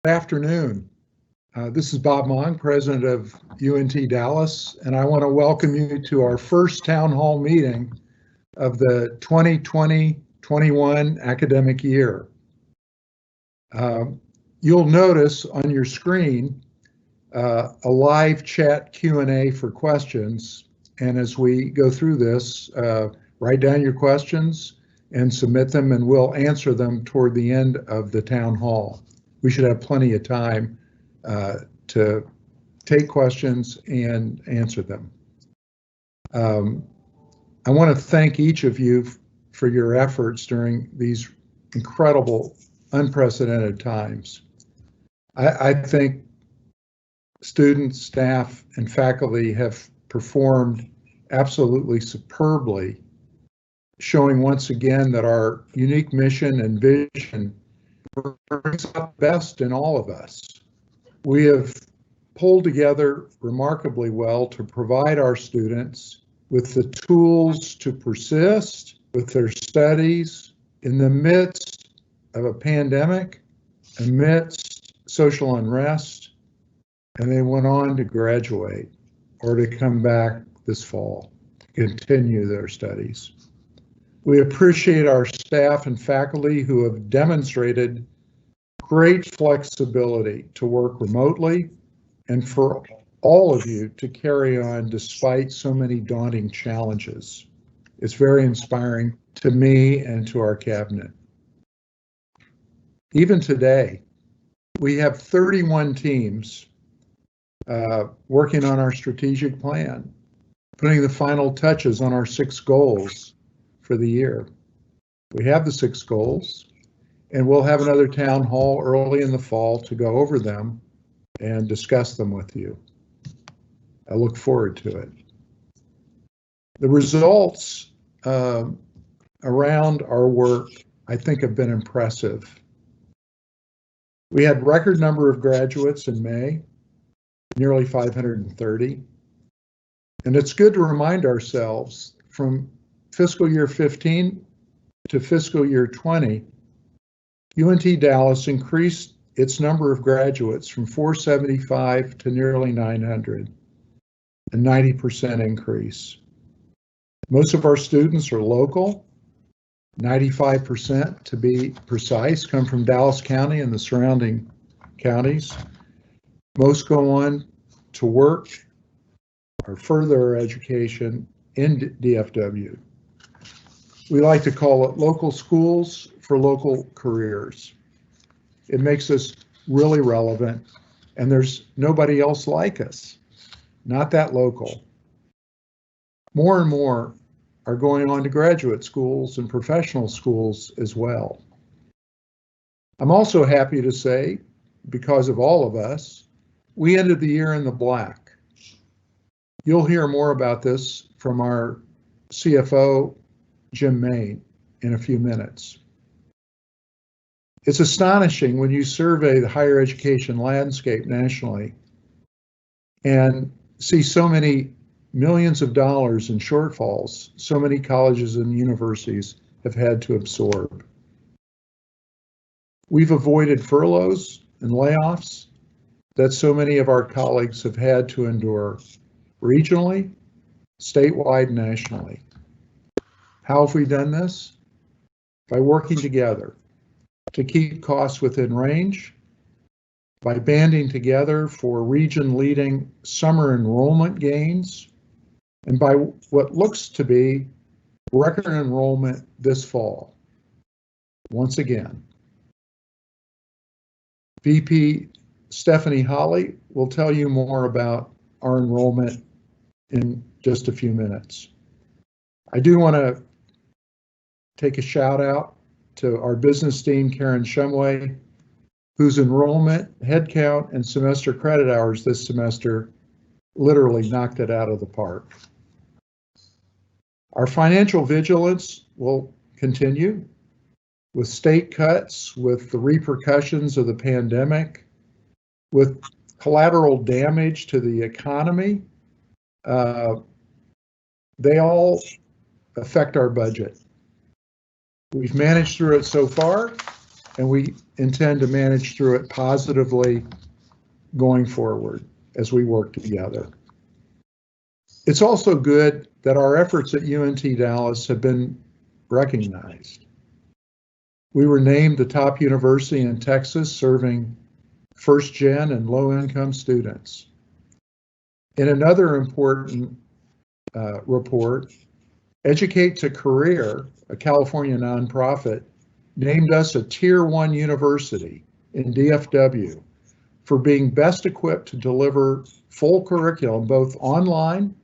Good afternoon. This is Bob Mong, president of UNT Dallas, and I want to welcome you to our first town hall meeting of the 2020-21 academic year. You'll notice on your screen a live chat Q&A for questions, and as we go through this, write down your questions and submit them, and we'll answer them toward the end of the town hall. We should have plenty of time to take questions and answer them. I want to thank each of you for your efforts during these incredible, unprecedented times. I think students, staff, and faculty have performed absolutely superbly, showing once again that our unique mission and vision brings out the best in all of us. We have pulled together remarkably well to provide our students with the tools to persist with their studies in the midst of a pandemic, amidst social unrest, and they went on to graduate or to come back this fall to continue their studies. We appreciate our staff and faculty who have demonstrated great flexibility to work remotely, and for all of you to carry on despite so many daunting challenges. It's very inspiring to me and to our cabinet. Even today, we have 31 teams working on our strategic plan, putting the final touches on our 6 goals for the year. We have the 6 goals, and we'll have another town hall early in the fall to go over them and discuss them with you. I look forward to it. The results around our work, I think, have been impressive. We had record number of graduates in May, nearly 530. And it's good to remind ourselves from fiscal year 15 to fiscal year 20, UNT Dallas increased its number of graduates from 475 to nearly 900, a 90% increase. Most of our students are local, 95% to be precise, come from Dallas County and the surrounding counties. Most go on to work or further education in DFW. We like to call it local schools for local careers. It makes us really relevant, and there's nobody else like us, not that local. More and more are going on to graduate schools and professional schools as well. I'm also happy to say, because of all of us, we ended the year in the black. You'll hear more about this from our CFO, Jim Main, in a few minutes. It's astonishing when you survey the higher education landscape nationally and see so many millions of dollars in shortfalls so many colleges and universities have had to absorb. We've avoided furloughs and layoffs that so many of our colleagues have had to endure regionally, statewide, nationally. How have we done this? By working together to keep costs within range, by banding together for region-leading summer enrollment gains, and by what looks to be record enrollment this fall. Once again, VP Stephanie Holly will tell you more about our enrollment in just a few minutes. I do want to take a shout out to our business dean, Karen Shumway, whose enrollment, headcount, and semester credit hours this semester literally knocked it out of the park. Our financial vigilance will continue with state cuts, with the repercussions of the pandemic, with collateral damage to the economy. They all affect our budget. We've managed through it so far, and we intend to manage through it positively going forward as we work together. It's also good that our efforts at UNT Dallas have been recognized. We were named the top university in Texas serving first-gen and low-income students. In another important report, Educate to Career, a California nonprofit, named us a Tier 1 university in DFW for being best equipped to deliver full curriculum both online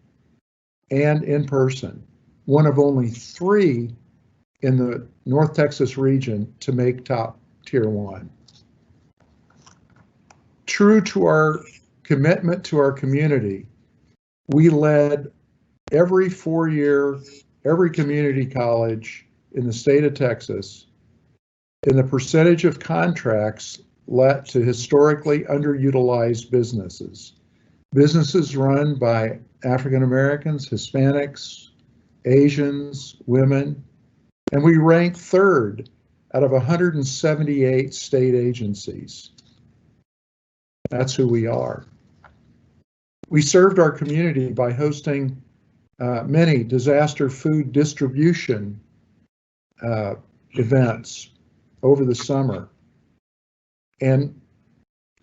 and in person, one of only 3 in the North Texas region to make top Tier 1. True to our commitment to our community, we led every 4-year, every community college in the state of Texas in the percentage of contracts let to historically underutilized businesses. Businesses run by African Americans, Hispanics, Asians, women, and we ranked 3rd out of 178 state agencies. That's who we are. We served our community by hosting many disaster food distribution events over the summer and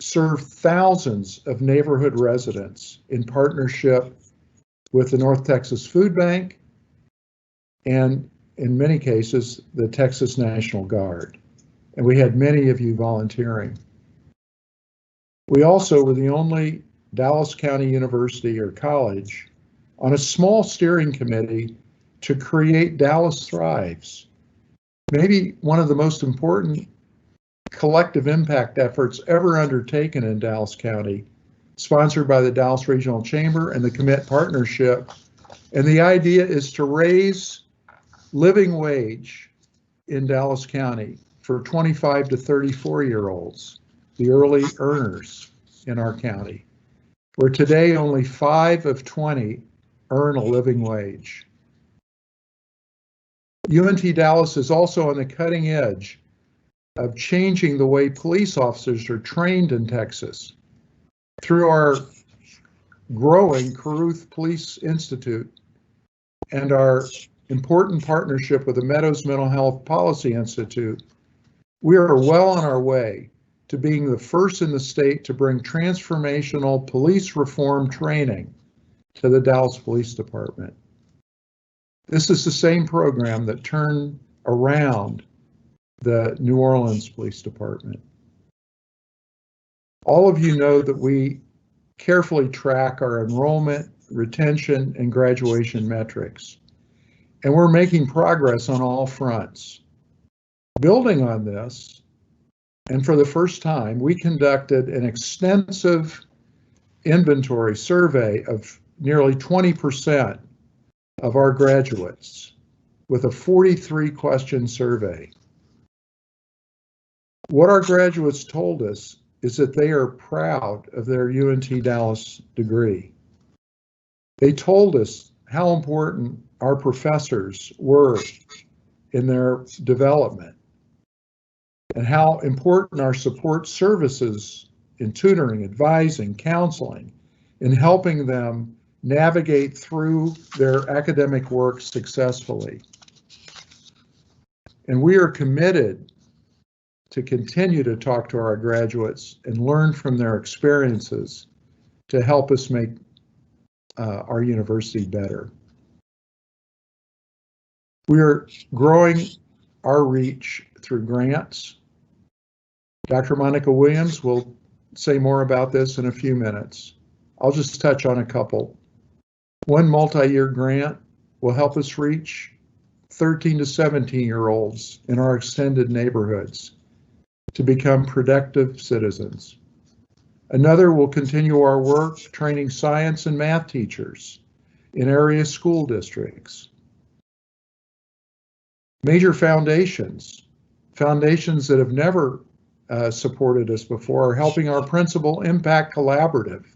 served thousands of neighborhood residents in partnership with the North Texas Food Bank and, in many cases, the Texas National Guard. And we had many of you volunteering. We also were the only Dallas County University or college on a small steering committee to create Dallas Thrives, maybe one of the most important collective impact efforts ever undertaken in Dallas County, sponsored by the Dallas Regional Chamber and the Commit Partnership. And the idea is to raise living wage in Dallas County for 25 to 34-year-olds, the early earners in our county, where today only 5 of 20 earn a living wage. UNT Dallas is also on the cutting edge of changing the way police officers are trained in Texas through our growing Caruth Police Institute and our important partnership with the Meadows Mental Health Policy Institute. We are well on our way to being the first in the state to bring transformational police reform training to the Dallas Police Department. This is the same program that turned around the New Orleans Police Department. All of you know that we carefully track our enrollment, retention, and graduation metrics, and we're making progress on all fronts. Building on this, and for the first time, we conducted an extensive inventory survey of nearly 20% of our graduates with a 43-question survey. What our graduates told us is that they are proud of their UNT Dallas degree. They told us how important our professors were in their development and how important our support services in tutoring, advising, counseling, in helping them navigate through their academic work successfully. And we are committed to continue to talk to our graduates and learn from their experiences to help us make our university better. We are growing our reach through grants. Dr. Monica Williams will say more about this in a few minutes. I'll just touch on a couple. One multi-year grant will help us reach 13 to 17-year-olds in our extended neighborhoods to become productive citizens. Another will continue our work training science and math teachers in area school districts. Major foundations that have never supported us before are helping our Principal Impact Collaborative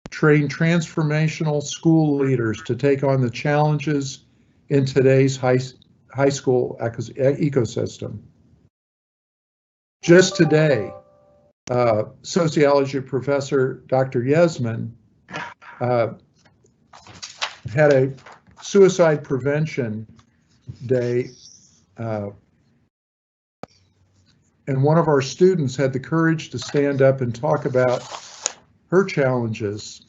train transformational school leaders to take on the challenges in today's high school ecosystem. Just today, sociology professor Dr. Yesman had a suicide prevention day, and one of our students had the courage to stand up and talk about her challenges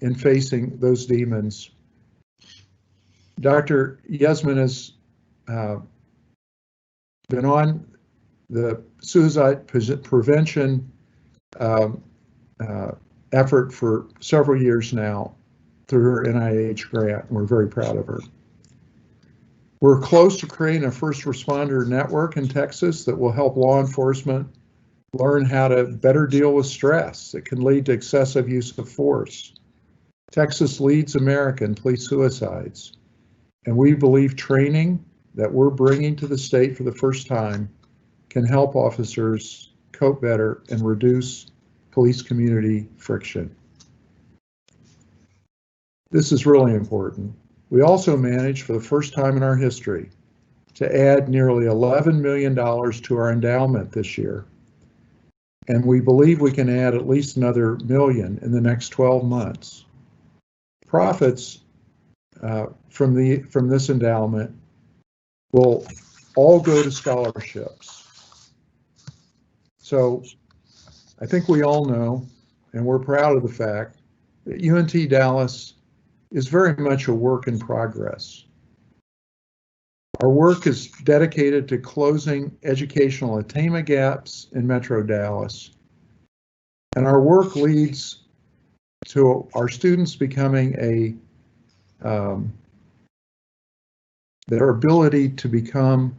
in facing those demons. Dr. Yesman has been on the suicide prevention effort for several years now through her NIH grant, and we're very proud of her. We're close to creating a first responder network in Texas that will help law enforcement learn how to better deal with stress that can lead to excessive use of force. Texas leads America in police suicides, and we believe training that we're bringing to the state for the first time can help officers cope better and reduce police community friction. This is really important. We also managed for the first time in our history to add nearly $11 million to our endowment this year. And we believe we can add at least another $1 million in the next 12 months. Profits from this endowment will all go to scholarships. So I think we all know, and we're proud of the fact, that UNT Dallas is very much a work in progress. Our work is dedicated to closing educational attainment gaps in Metro Dallas. And our work leads to our students becoming their ability to become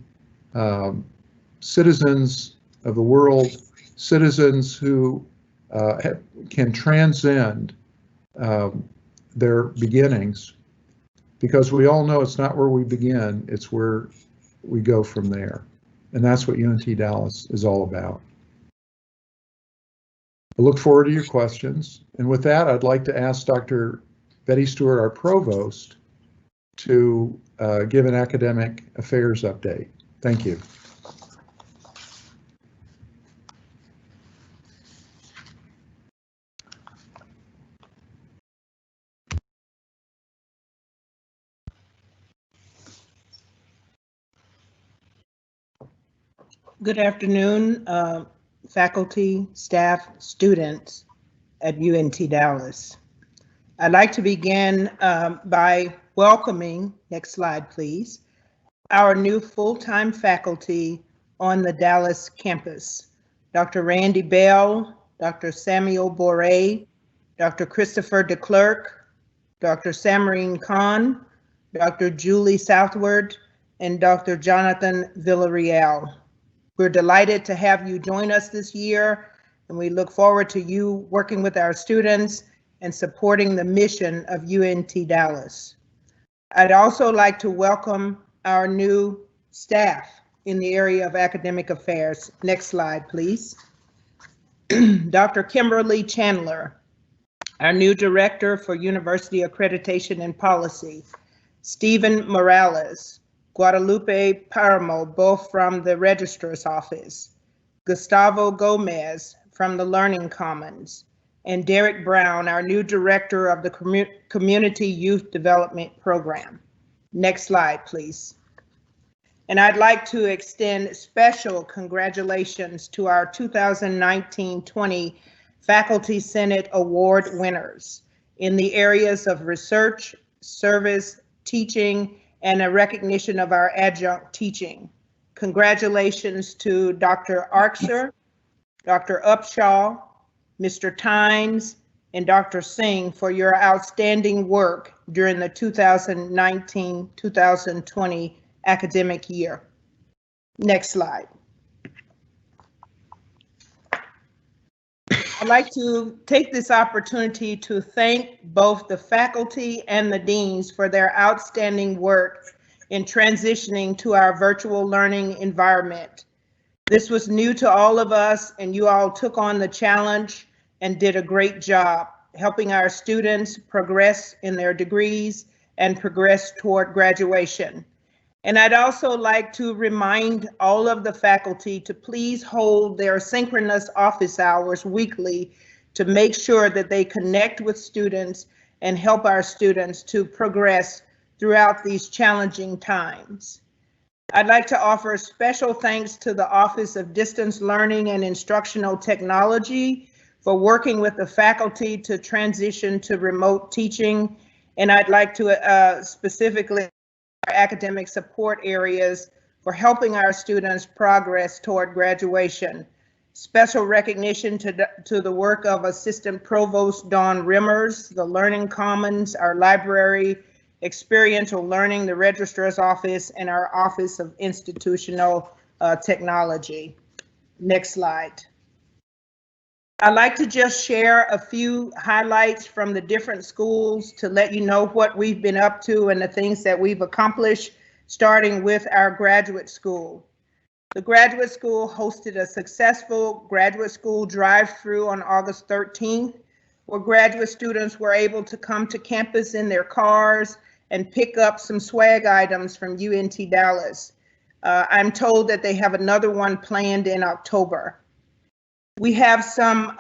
citizens of the world, citizens who can transcend their beginnings, because we all know it's not where we begin, it's where we go from there. And that's what UNT Dallas is all about. I look forward to your questions. And with that, I'd like to ask Dr. Betty Stewart, our provost, to give an academic affairs update. Thank you. Good afternoon, faculty, staff, students at UNT Dallas. I'd like to begin by welcoming, next slide please, our new full-time faculty on the Dallas campus. Dr. Randy Bell, Dr. Samuel Boré, Dr. Christopher DeClercq, Dr. Samarine Khan, Dr. Julie Southward, and Dr. Jonathan Villarreal. We're delighted to have you join us this year, and we look forward to you working with our students and supporting the mission of UNT Dallas. I'd also like to welcome our new staff in the area of academic affairs. Next slide, please. Dr. Kimberly Chandler, our new director for University Accreditation and Policy. Stephen Morales, Guadalupe Paramo, both from the Registrar's Office, Gustavo Gomez from the Learning Commons, and Derek Brown, our new director of the Community Youth Development Program. Next slide, please. And I'd like to extend special congratulations to our 2019-20 Faculty Senate Award winners in the areas of research, service, teaching, and a recognition of our adjunct teaching. Congratulations to Dr. Arxer, Dr. Upshaw, Mr. Tynes, and Dr. Singh for your outstanding work during the 2019-2020 academic year. Next slide. I'd like to take this opportunity to thank both the faculty and the deans for their outstanding work in transitioning to our virtual learning environment. This was new to all of us, and you all took on the challenge and did a great job helping our students progress in their degrees and progress toward graduation. And I'd also like to remind all of the faculty to please hold their synchronous office hours weekly to make sure that they connect with students and help our students to progress throughout these challenging times. I'd like to offer special thanks to the Office of Distance Learning and Instructional Technology for working with the faculty to transition to remote teaching. And I'd like to specifically our academic support areas for helping our students progress toward graduation. Special recognition to the work of Assistant Provost Dawn Rimmers, the Learning Commons, our library, experiential learning, the Registrar's Office, and our Office of Institutional Technology. Next slide. I'd like to just share a few highlights from the different schools to let you know what we've been up to and the things that we've accomplished, starting with our graduate school. The graduate school hosted a successful graduate school drive-through on August 13th, where graduate students were able to come to campus in their cars and pick up some swag items from UNT Dallas. I'm told that they have another one planned in October. We have some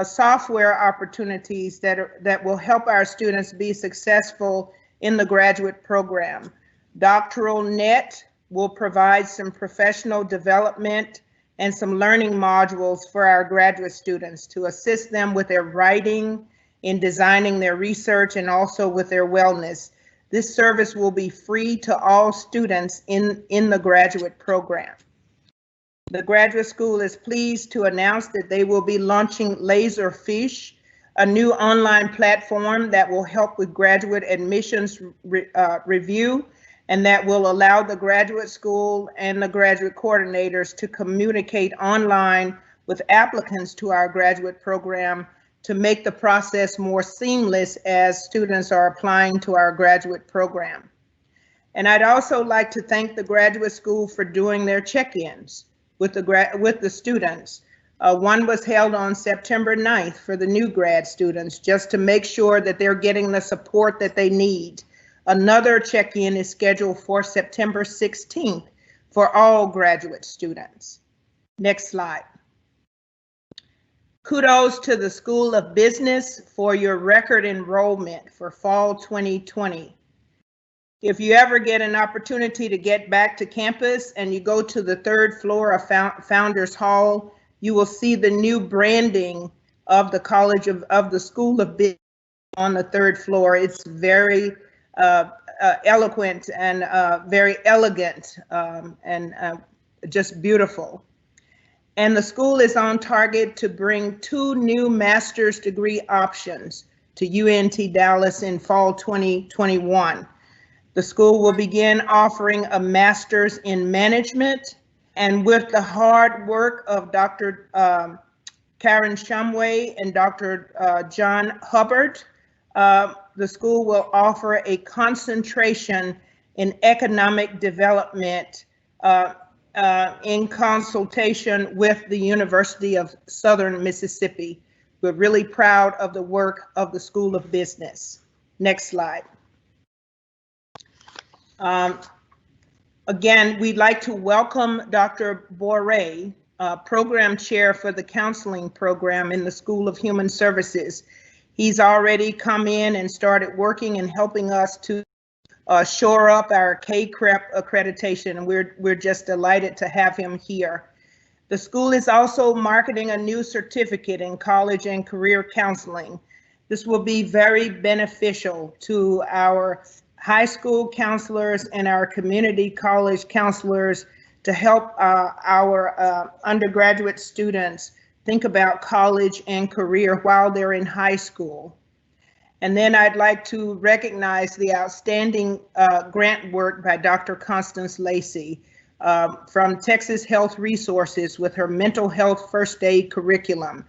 software opportunities that will help our students be successful in the graduate program. Doctoral Net will provide some professional development and some learning modules for our graduate students to assist them with their writing, in designing their research, and also with their wellness. This service will be free to all students in the graduate program. The graduate school is pleased to announce that they will be launching Laserfish, a new online platform that will help with graduate admissions review, and that will allow the graduate school and the graduate coordinators to communicate online with applicants to our graduate program to make the process more seamless as students are applying to our graduate program. And I'd also like to thank the graduate school for doing their check-ins with the students. One was held on September 9th for the new grad students, just to make sure that they're getting the support that they need. Another check-in is scheduled for September 16th for all graduate students. Next slide. Kudos to the School of Business for your record enrollment for fall 2020. If you ever get an opportunity to get back to campus and you go to the third floor of Founders Hall, you will see the new branding of the College of the School of Business on the third floor. It's very eloquent and very elegant and just beautiful. And the school is on target to bring 2 new master's degree options to UNT Dallas in fall 2021. The school will begin offering a master's in management, and with the hard work of Dr. Karen Shumway and Dr. John Hubbard, the school will offer a concentration in economic development in consultation with the University of Southern Mississippi. We're really proud of the work of the School of Business. Next slide. Again, we'd like to welcome Dr. Boré, Program Chair for the Counseling Program in the School of Human Services. He's already come in and started working and helping us to shore up our K-CREP accreditation, and we're just delighted to have him here. The school is also marketing a new certificate in college and career counseling. This will be very beneficial to our high school counselors and our community college counselors to help our undergraduate students think about college and career while they're in high school. And then I'd like to recognize the outstanding grant work by Dr. Constance Lacey from Texas Health Resources with her mental health first aid curriculum.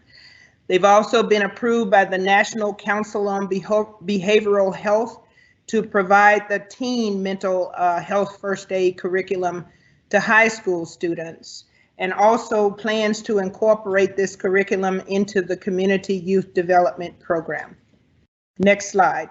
They've also been approved by the National Council on Behavioral Health to provide the teen mental health first aid curriculum to high school students, and also plans to incorporate this curriculum into the Community Youth Development Program. Next slide.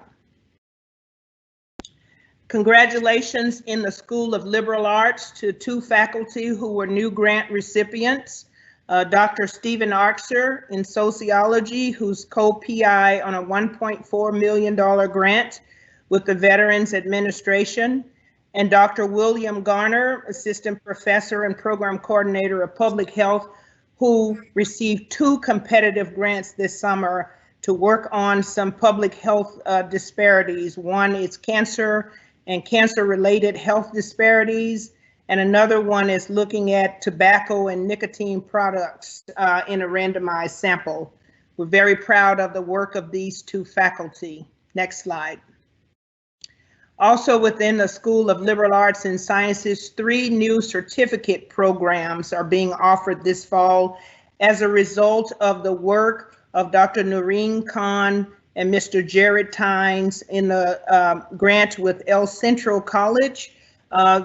Congratulations in the School of Liberal Arts to 2 faculty who were new grant recipients. Dr. Stephen Archer in sociology, who's co-PI on a $1.4 million grant with the Veterans Administration, and Dr. William Garner, assistant professor and program coordinator of public health, who received 2 competitive grants this summer to work on some public health disparities. One is cancer and cancer-related health disparities, and another one is looking at tobacco and nicotine products in a randomized sample. We're very proud of the work of these 2 faculty. Next slide. Also within the School of Liberal Arts and Sciences, 3 new certificate programs are being offered this fall as a result of the work of Dr. Noreen Khan and Mr. Jared Tynes in the grant with El Centro College.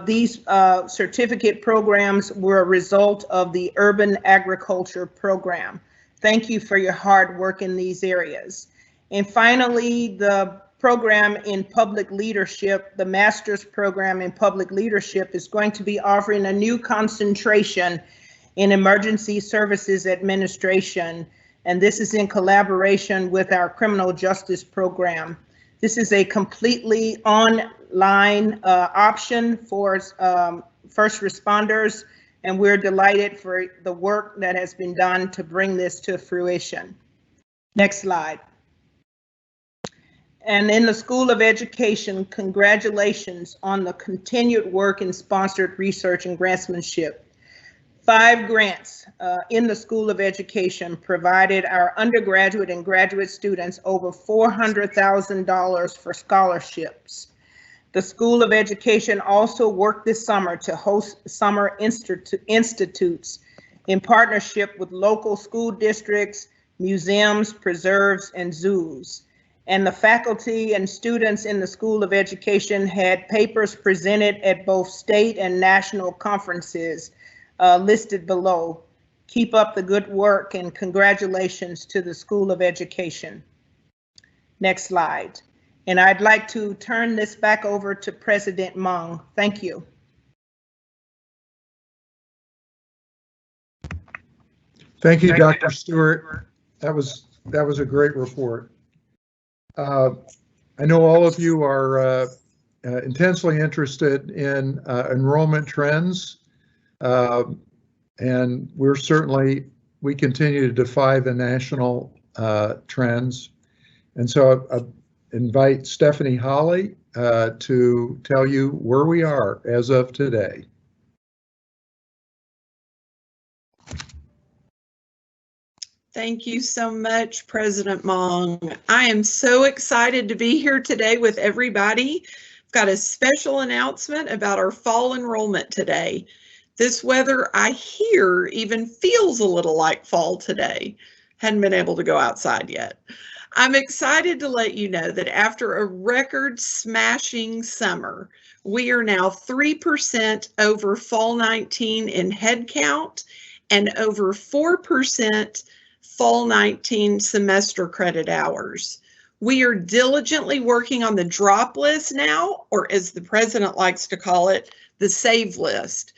These certificate programs were a result of the Urban Agriculture Program. Thank you for your hard work in these areas. And finally, the program in public leadership, the master's program in public leadership, is going to be offering a new concentration in emergency services administration. And this is in collaboration with our criminal justice program. This is a completely online option for first responders, and we're delighted for the work that has been done to bring this to fruition. Next slide. And in the School of Education, congratulations on the continued work in sponsored research and grantsmanship. 5 grants in the School of Education provided our undergraduate and graduate students over $400,000 for scholarships. The School of Education also worked this summer to host summer institutes in partnership with local school districts, museums, preserves, and zoos. And the faculty and students in the School of Education had papers presented at both state and national conferences listed below. Keep up the good work and congratulations to the School of Education. Next slide. And I'd like to turn this back over to President Mung. Thank you. Thank you, Dr. Stewart. That was a great report. I know all of you are intensely interested in enrollment trends, and we continue to defy the national trends. And so I invite Stephanie Holly to tell you where we are as of today. Thank you so much, President Mung. I am so excited to be here today with everybody. I've got a special announcement about our fall enrollment today. This weather, I hear, even feels a little like fall today. Hadn't been able to go outside yet. I'm excited to let you know that after a record-smashing summer, we are now 3% over fall 19 in head count and over 4% fall 19 semester credit hours. We are diligently working on the drop list now, or as the president likes to call it, the save list.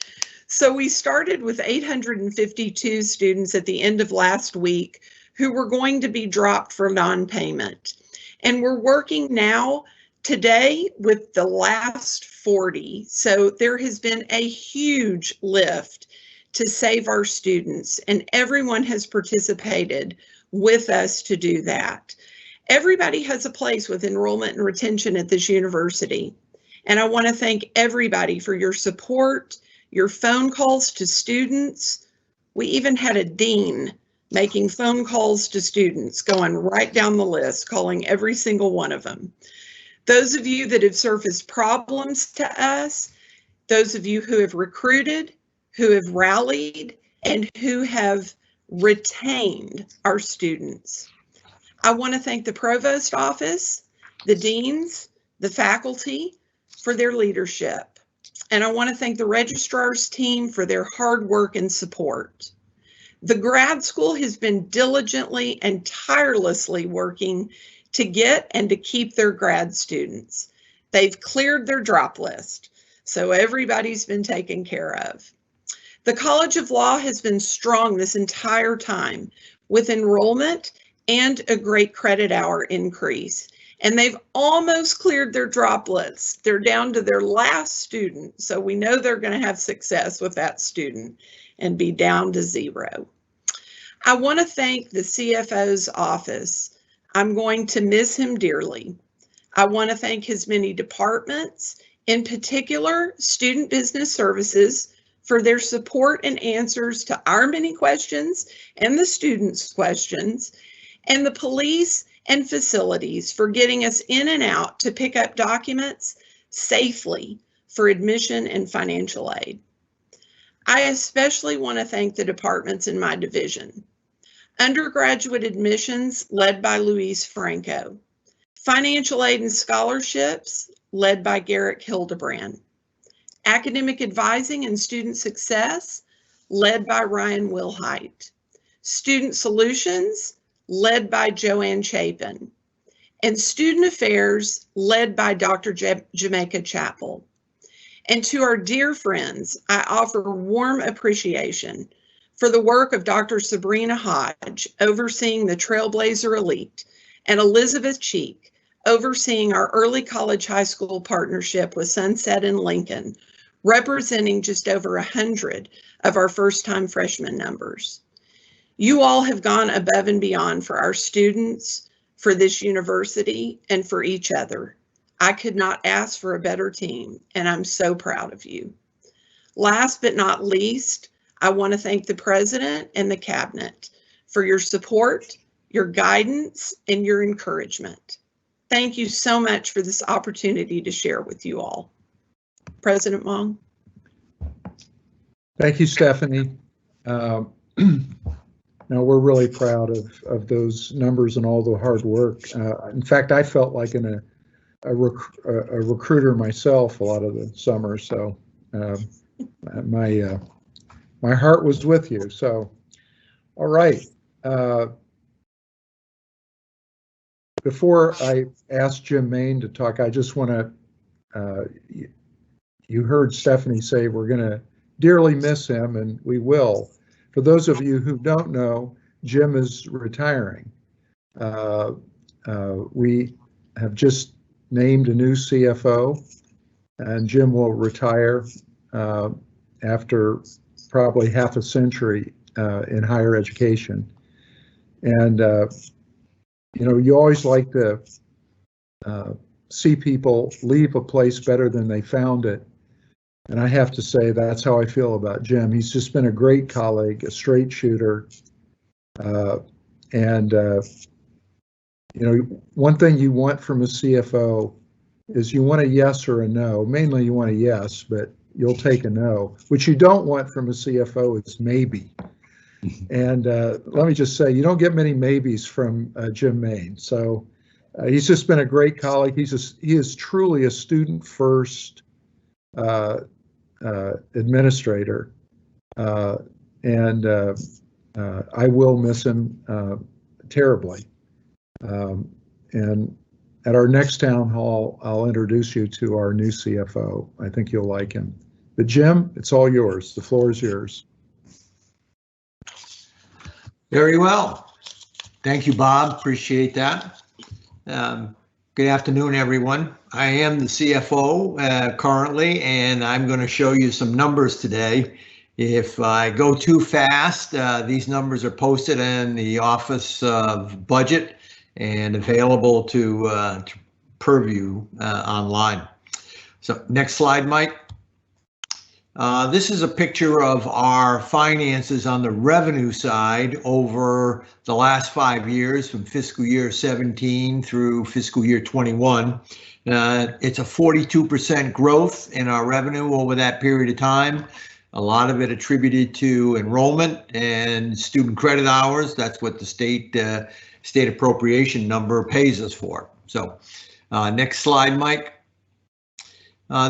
So we started with 852 students at the end of last week who were going to be dropped for non-payment. And we're working now today with the last 40. So there has been a huge lift to save our students, and everyone has participated with us to do that. Everybody has a place with enrollment and retention at this university, and I want to thank everybody for your support, your phone calls to students. We even had a dean making phone calls to students, going right down the list, calling every single one of them. Those of you that have surfaced problems to us, those of you who have recruited, who have rallied, and who have retained our students. I want to thank the provost office, the deans, the faculty for their leadership. And I want to thank the registrar's team for their hard work and support. The grad school has been diligently and tirelessly working to get and to keep their grad students. They've cleared their drop list, so everybody's been taken care of. The College of Law has been strong this entire time with enrollment and a great credit hour increase. And they've almost cleared their drop lists. They're down to their last student. So we know they're going to have success with that student and be down to 0. I want to thank the CFO's office. I'm going to miss him dearly. I want to thank his many departments, in particular, Student Business Services, for their support and answers to our many questions and the students' questions, and the police and facilities for getting us in and out to pick up documents safely for admission and financial aid. I especially want to thank the departments in my division. Undergraduate admissions led by Luis Franco. Financial aid and scholarships led by Garrett Hildebrand. Academic advising and student success led by Ryan Wilhite. Student solutions led by Joanne Chapin. And student affairs led by Dr. Jamaica Chappell. And to our dear friends, I offer warm appreciation for the work of Dr. Sabrina Hodge, overseeing the Trailblazer Elite, and Elizabeth Cheek, overseeing our early college high school partnership with Sunset and Lincoln, representing just over 100 of our first-time freshman numbers. You all have gone above and beyond for our students, for this university, and for each other. I could not ask for a better team, and I'm so proud of you. Last but not least, I want to thank the President and the Cabinet for your support, your guidance, and your encouragement. Thank you so much for this opportunity to share with you all. President Mong. Thank you, Stephanie. No, we're really proud of those numbers and all the hard work. In fact, I felt like a recruiter myself a lot of the summer, so my heart was with you. So, all right. Before I ask Jim Main to talk, I just want to, you heard Stephanie say we're going to dearly miss him, and we will. For those of you who don't know, Jim is retiring. We have just named a new CFO, and Jim will retire after probably half a century in higher education. And you know, you always like to see people leave a place better than they found it. And I have to say, that's how I feel about Jim. He's just been a great colleague, a straight shooter. And you know, one thing you want from a CFO is you want a yes or a no. Mainly you want a yes, but you'll take a no. What you don't want from a CFO is maybe. And let me just say, you don't get many maybes from Jim Main. So he's just been a great colleague. He is truly a student first administrator, and I will miss him terribly. And at our next town hall, I'll introduce you to our new CFO. I think you'll like him. But Jim, it's all yours. The floor is yours. Very well. Thank you, Bob. Appreciate that. Good afternoon, everyone. I am the CFO currently, and I'm going to show you some numbers today. If I go too fast, these numbers are posted in the Office of Budget and available to purview online. So next slide, Mike. This is a picture of our finances on the revenue side over the last 5 years, from fiscal year 17 through fiscal year 21. It's a 42% growth in our revenue over that period of time. A lot of it attributed to enrollment and student credit hours. That's what the state appropriation number pays us for. So next slide, Mike.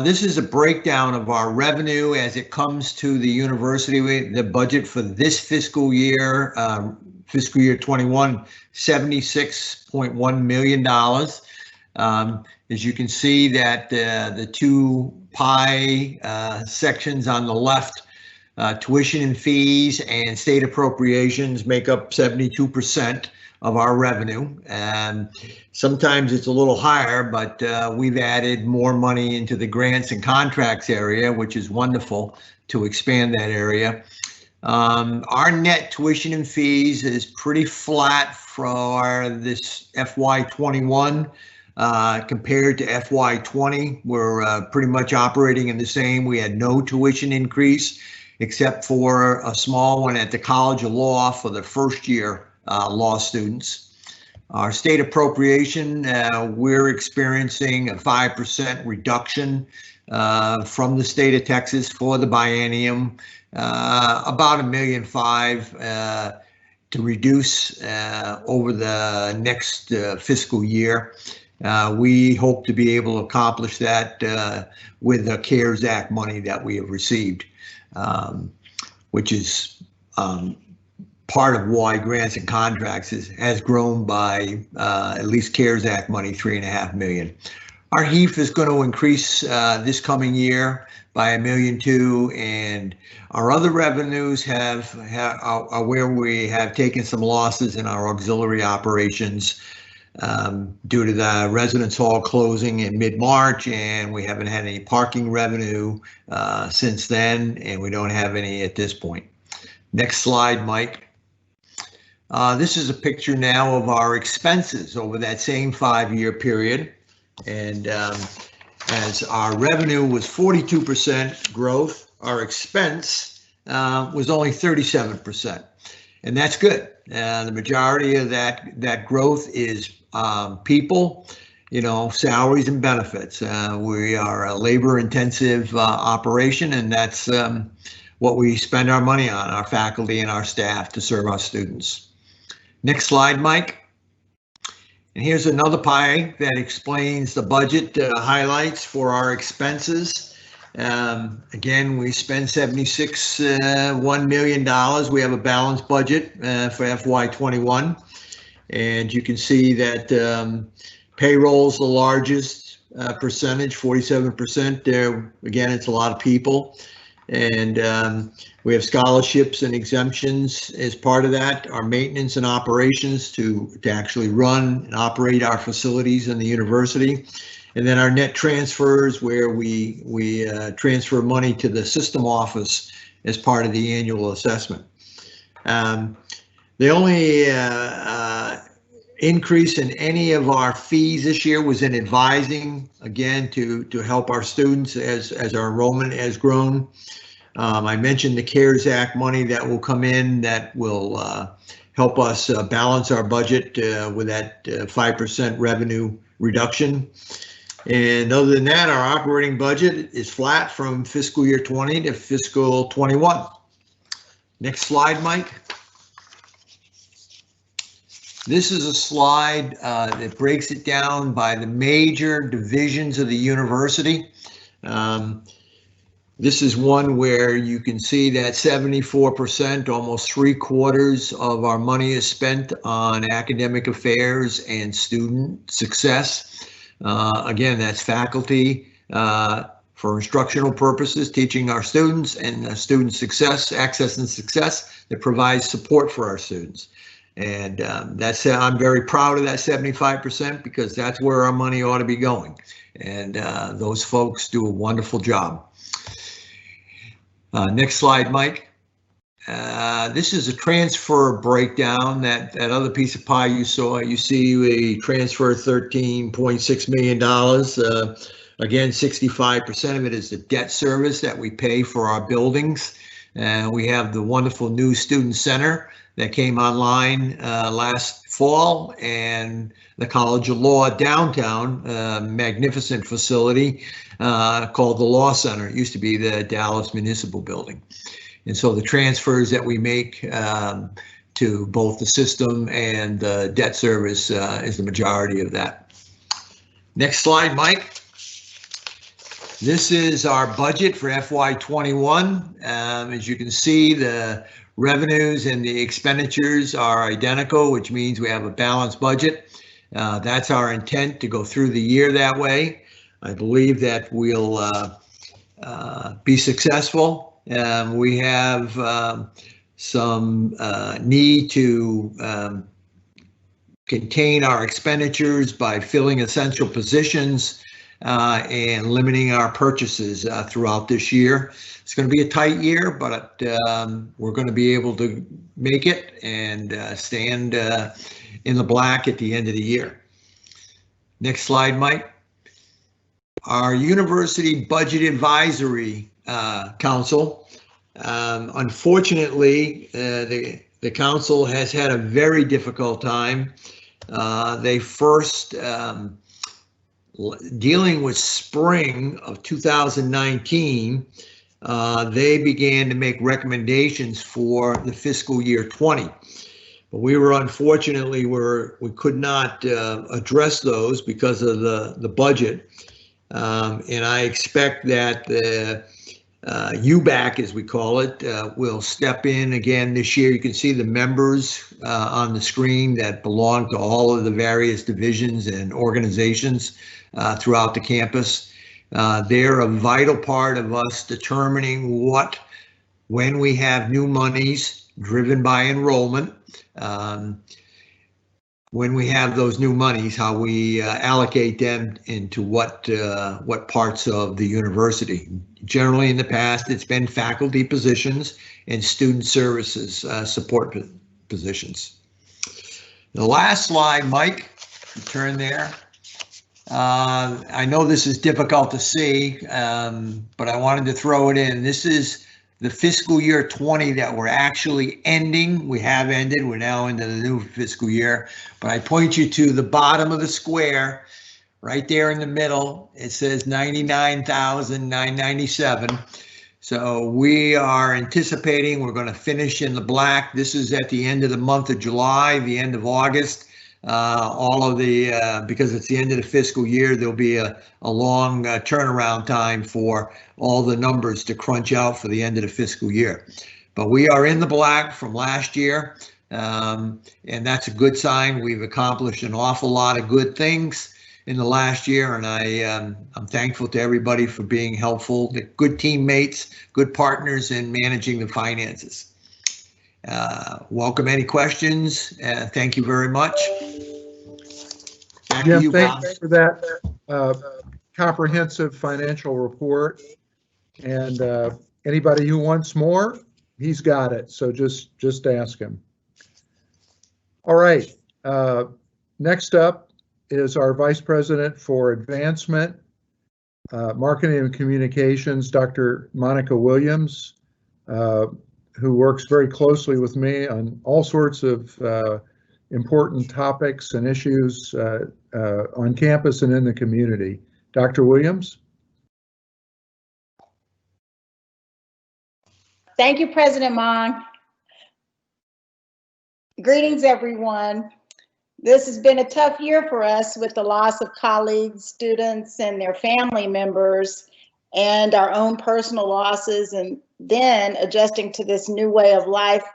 This is a breakdown of our revenue as it comes to the university. The budget for this fiscal year 21, $76.1 million. As you can see that the two pie sections on the left, tuition and fees and state appropriations make up 72% of our revenue. And sometimes it's a little higher, but we've added more money into the grants and contracts area, which is wonderful to expand that area. Our net tuition and fees is pretty flat for this FY21 compared to FY20. We're pretty much operating in the same. We had no tuition increase except for a small one at the College of Law for the first year law students. Our state appropriation, we're experiencing a 5% reduction from the state of Texas for the biennium, about $1.5 million to reduce over the next fiscal year. We hope to be able to accomplish that with the CARES Act money that we have received, which is part of why grants and contracts has grown by at least CARES Act money, $3.5 million. Our HEAF is going to increase this coming year by $1.2 million, and our other revenues are where we have taken some losses in our auxiliary operations due to the residence hall closing in mid-March, and we haven't had any parking revenue since then, and we don't have any at this point. Next slide, Mike. This is a picture now of our expenses over that same 5-year period. And as our revenue was 42% growth, our expense was only 37%. And that's good. The majority of that growth is people, salaries and benefits. We are a labor-intensive operation, and that's what we spend our money on, our faculty and our staff to serve our students. Next slide, Mike. And here's another pie that explains the budget highlights for our expenses. Again, we spend $1 million. We have a balanced budget for FY21. And you can see that payroll's the largest percentage, 47% there. Again, it's a lot of people. And we have scholarships and exemptions as part of that, our maintenance and operations to actually run and operate our facilities in the university. And then our net transfers, where we transfer money to the system office as part of the annual assessment. The only increase in any of our fees this year was in advising, again, to help our students as our enrollment has grown. I mentioned the CARES Act money that will come in that will help us balance our budget with that 5% revenue reduction. And other than that, our operating budget is flat from fiscal year 20 to fiscal 21. Next slide, Mike. This is a slide that breaks it down by the major divisions of the university. This is one where you can see that 74%, almost 3/4 of our money is spent on academic affairs and student success. Again, that's faculty for instructional purposes, teaching our students, and student success, access and success that provides support for our students. And I'm very proud of that 75% because that's where our money ought to be going. And those folks do a wonderful job. Next slide, Mike. This is a transfer breakdown, that other piece of pie you saw. You see we transfer $13.6 million. Again, 65% of it is the debt service that we pay for our buildings. We have the wonderful new student center that came online last fall, and the College of Law downtown, magnificent facility called the Law Center. It used to be the Dallas Municipal Building. And so the transfers that we make to both the system and the debt service is the majority of that. Next slide, Mike. This is our budget for FY21. As you can see, the revenues and the expenditures are identical, which means we have a balanced budget. That's our intent, to go through the year that way. I believe that we'll be successful. We have some need to contain our expenditures by filling essential positions and limiting our purchases throughout this year. It's going to be a tight year, but we're going to be able to make it and stand in the black at the end of the year. Next slide, Mike. Our University Budget Advisory Council. Unfortunately, the council has had a very difficult time. They first, dealing with spring of 2019, they began to make recommendations for the fiscal year 20. But we were unfortunately, we could not address those because of the budget. And I expect that the UBAC, as we call it, will step in again this year. You can see the members on the screen that belong to all of the various divisions and organizations throughout the campus. They're a vital part of us determining when we have new monies driven by enrollment, when we have those new monies, how we allocate them into what parts of the university. Generally, in the past, it's been faculty positions and student services support positions. The last slide, Mike, turn there. I know this is difficult to see, but I wanted to throw it in. This is the fiscal year 20 that we're actually ending. We have ended, we're now into the new fiscal year, but I point you to the bottom of the square, right there in the middle. It says 99,997. So we are anticipating we're going to finish in the black. This is at the end of the month of July, the end of August. All of the, because it's the end of the fiscal year, there'll be a long turnaround time for all the numbers to crunch out for the end of the fiscal year. But we are in the black from last year, and that's a good sign. We've accomplished an awful lot of good things in the last year, and I'm thankful to everybody for being helpful, the good teammates, good partners in managing the finances. Welcome any questions. Thank you very much. Back to you, Bob. Thanks for that comprehensive financial report. And anybody who wants more, he's got it. So just ask him. All right. Next up is our Vice President for Advancement, Marketing and Communications, Dr. Monica Williams, who works very closely with me on all sorts of important topics and issues on campus and in the community. Dr. Williams? Thank you, President Mong. Greetings, everyone. This has been a tough year for us with the loss of colleagues, students, and their family members, and our own personal losses, and then adjusting to this new way of life.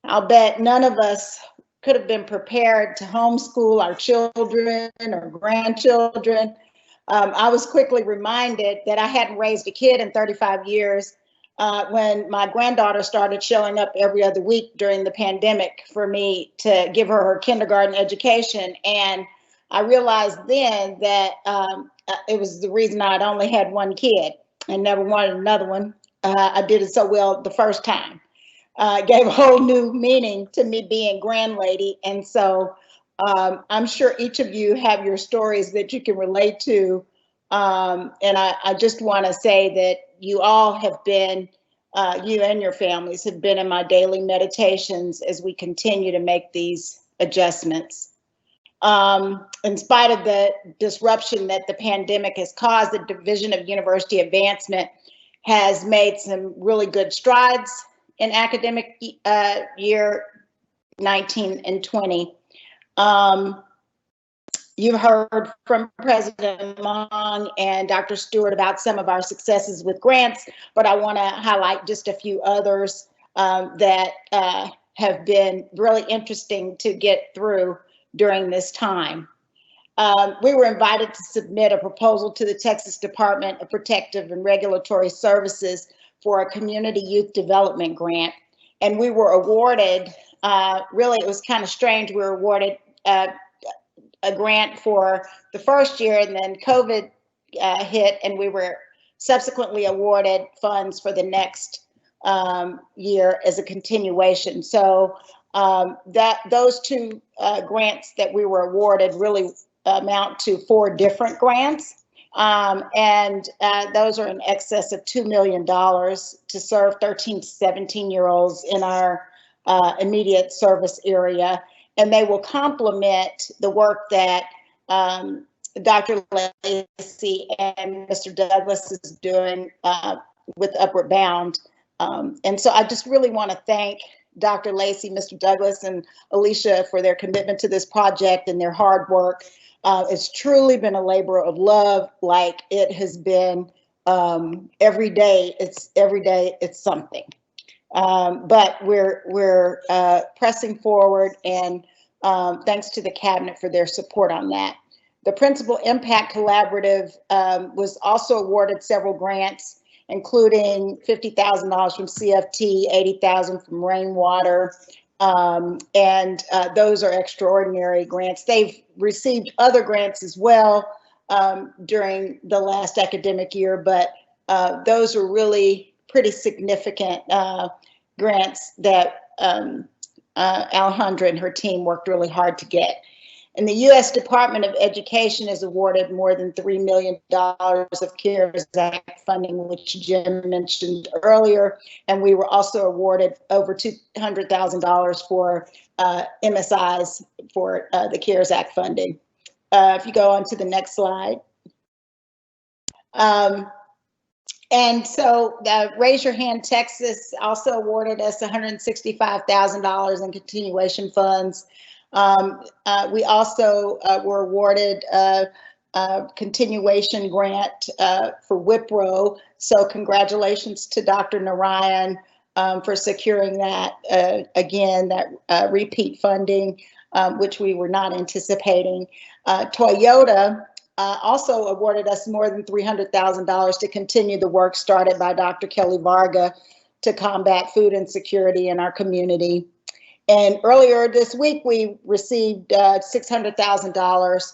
I'll bet none of us could have been prepared to homeschool our children or grandchildren. I was quickly reminded that I hadn't raised a kid in 35 years when my granddaughter started showing up every other week during the pandemic for me to give her kindergarten education. And I realized then that it was the reason I'd only had one kid and never wanted another one. I did it so well the first time. It gave a whole new meaning to me being grand lady. And so I'm sure each of you have your stories that you can relate to. And I just want to say that you all have been, you and your families have been in my daily meditations as we continue to make these adjustments. In spite of the disruption that the pandemic has caused, the Division of University Advancement has made some really good strides in academic year 19 and 20. You've heard from President Mong and Dr. Stewart about some of our successes with grants, but I want to highlight just a few others that have been really interesting to get through during this time. we were invited to submit a proposal to the Texas Department of Protective and Regulatory Services for a community youth development grant. And we were awarded, really, it was kind of strange. We were awarded a grant for the first year, and then COVID hit, and we were subsequently awarded funds for the next year as a continuation. So those two grants that we were awarded really amount to 4 different grants. And those are in excess of $2 million to serve 13 to 17-year-olds in our immediate service area. And they will complement the work that Dr. Lacey and Mr. Douglas is doing with Upward Bound. And so I just really want to thank Dr. Lacey, Mr. Douglas, and Alicia for their commitment to this project and their hard work. It's truly been a labor of love, like it has been every day. It's something. But we're pressing forward, and thanks to the cabinet for their support on that. The Principal Impact Collaborative was also awarded several grants, including $50,000 from CFT, $80,000 from Rainwater, and those are extraordinary grants. They've received other grants as well during the last academic year, but those are really pretty significant grants that Alejandra and her team worked really hard to get. And the U.S. Department of Education has awarded more than $3 million of CARES Act funding, which Jim mentioned earlier. And we were also awarded over $200,000 for MSIs for the CARES Act funding. If you go on to the next slide. And so Raise Your Hand Texas also awarded us $165,000 in continuation funds. We also were awarded a continuation grant for Wipro. So congratulations to Dr. Narayan for securing that, again, that repeat funding, which we were not anticipating. Toyota also awarded us more than $300,000 to continue the work started by Dr. Kelly Varga to combat food insecurity in our community. And earlier this week, we received $600,000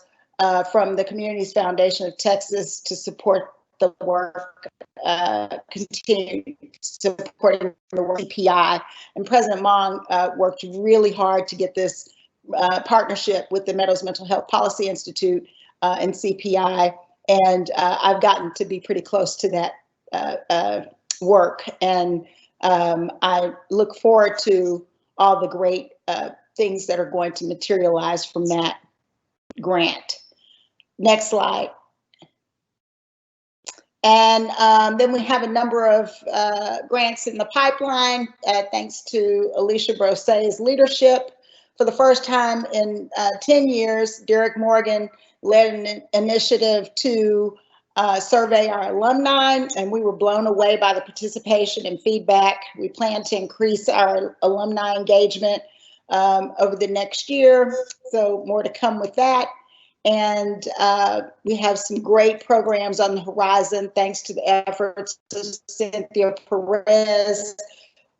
from the Communities Foundation of Texas to support the work, continue supporting the work CPI. And President Mong worked really hard to get this partnership with the Meadows Mental Health Policy Institute and CPI. And I've gotten to be pretty close to that work. And I look forward to all the great things that are going to materialize from that grant. Next slide. And then we have a number of grants in the pipeline, thanks to Alicia Brosse's leadership. For the first time in 10 years, Derek Morgan led an initiative to survey our alumni, and we were blown away by the participation and feedback. We plan to increase our alumni engagement over the next year, so more to come with that. And we have some great programs on the horizon, thanks to the efforts of Cynthia Perez.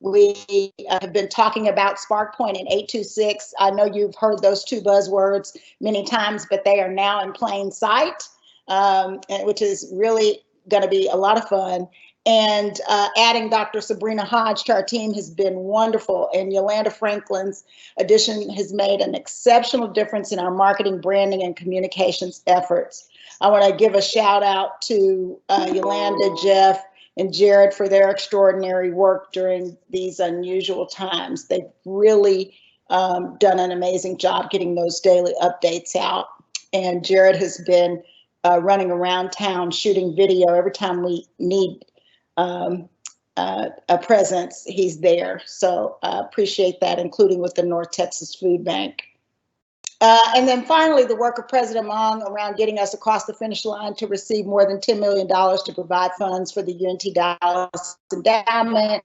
We have been talking about SparkPoint and 826. I know you've heard those two buzzwords many times, but they are now in plain sight, which is really going to be a lot of fun. And adding Dr. Sabrina Hodge to our team has been wonderful. And Yolanda Franklin's addition has made an exceptional difference in our marketing, branding, and communications efforts. I want to give a shout out to Yolanda, Jeff, and Jared for their extraordinary work during these unusual times. They've really done an amazing job getting those daily updates out. And Jared has been running around town shooting video. Every time we need a presence, he's there. So I appreciate that, including with the North Texas Food Bank. And then finally, the work of President Mong around getting us across the finish line to receive more than $10 million to provide funds for the UNT Dallas endowment.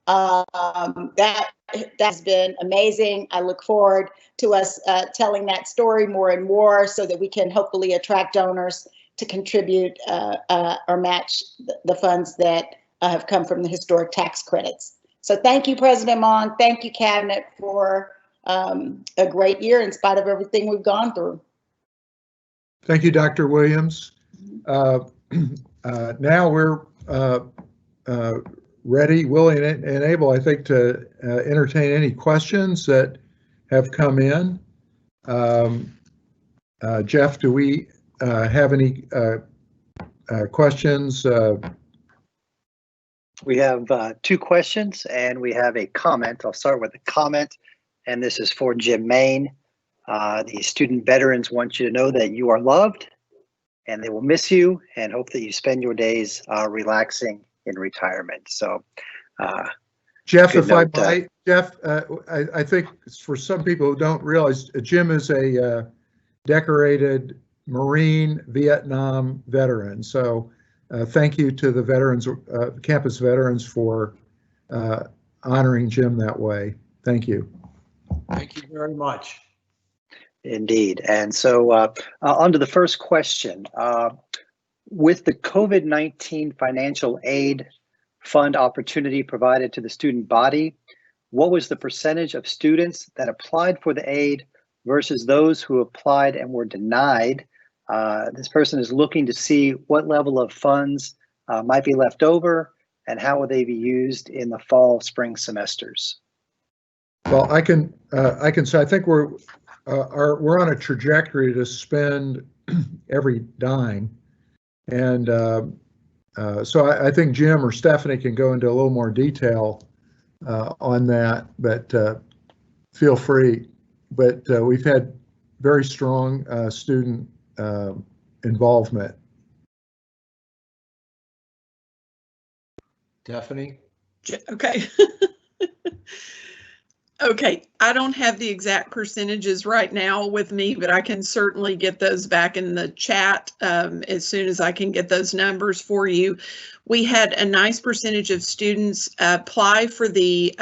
That that's been amazing. I look forward to us telling that story more and more so that we can hopefully attract donors to contribute or match the funds that have come from the historic tax credits. So thank you, President Mong. Thank you, Cabinet, for a great year in spite of everything we've gone through. Thank you, Dr. Williams. Now we're ready, willing, and able, I think, to entertain any questions that have come in. Jeff, do we have any questions? We have 2 questions and we have a comment. I'll start with a comment, and this is for Jim Main. The student veterans want you to know that you are loved and they will miss you and hope that you spend your days relaxing in retirement. So, Jeff, if I might, Jeff, I think for some people who don't realize, Jim is a decorated Marine Vietnam veteran. So thank you to the veterans, campus veterans, for honoring Jim that way. Thank you. Thank you very much. indeed. And so on to the first question. With the COVID-19 financial aid fund opportunity provided to the student body, what was the percentage of students that applied for the aid versus those who applied and were denied? This person is looking to see what level of funds might be left over and how will they be used in the fall, spring semesters. Well, I can say I think we're on a trajectory to spend every dime, and so I think Jim or Stephanie can go into a little more detail on that, but feel free. But we've had very strong student involvement. Stephanie? Okay. Okay, I don't have the exact percentages right now with me, but I can certainly get those back in the chat as soon as I can get those numbers for you. We had a nice percentage of students apply for the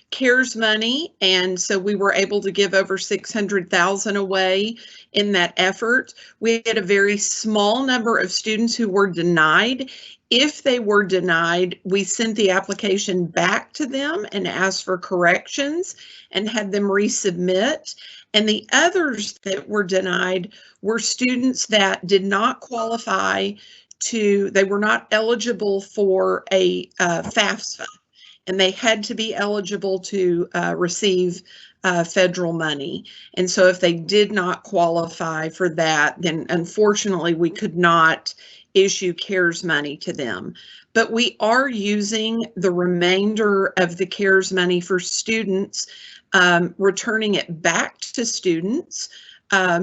CARES money, and so we were able to give over $600,000 away in that effort. We had a very small number of students who were denied. If they were denied, we sent the application back to them and asked for corrections and had them resubmit. And the others that were denied were students that did not qualify they were not eligible for a FAFSA, and they had to be eligible to receive federal money. And so if they did not qualify for that, then unfortunately we could not issue CARES money to them. But we are using the remainder of the CARES money for students, returning it back to students.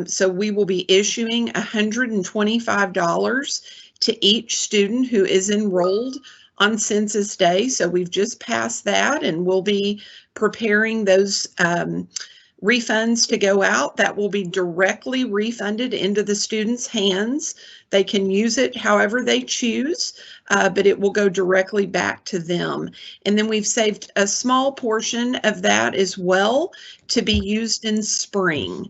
So we will be issuing $125 to each student who is enrolled on Census Day. So we've just passed that, and we'll be preparing those refunds to go out. That will be directly refunded into the students' hands. They can use it however they choose, but it will go directly back to them. And then we've saved a small portion of that as well to be used in spring,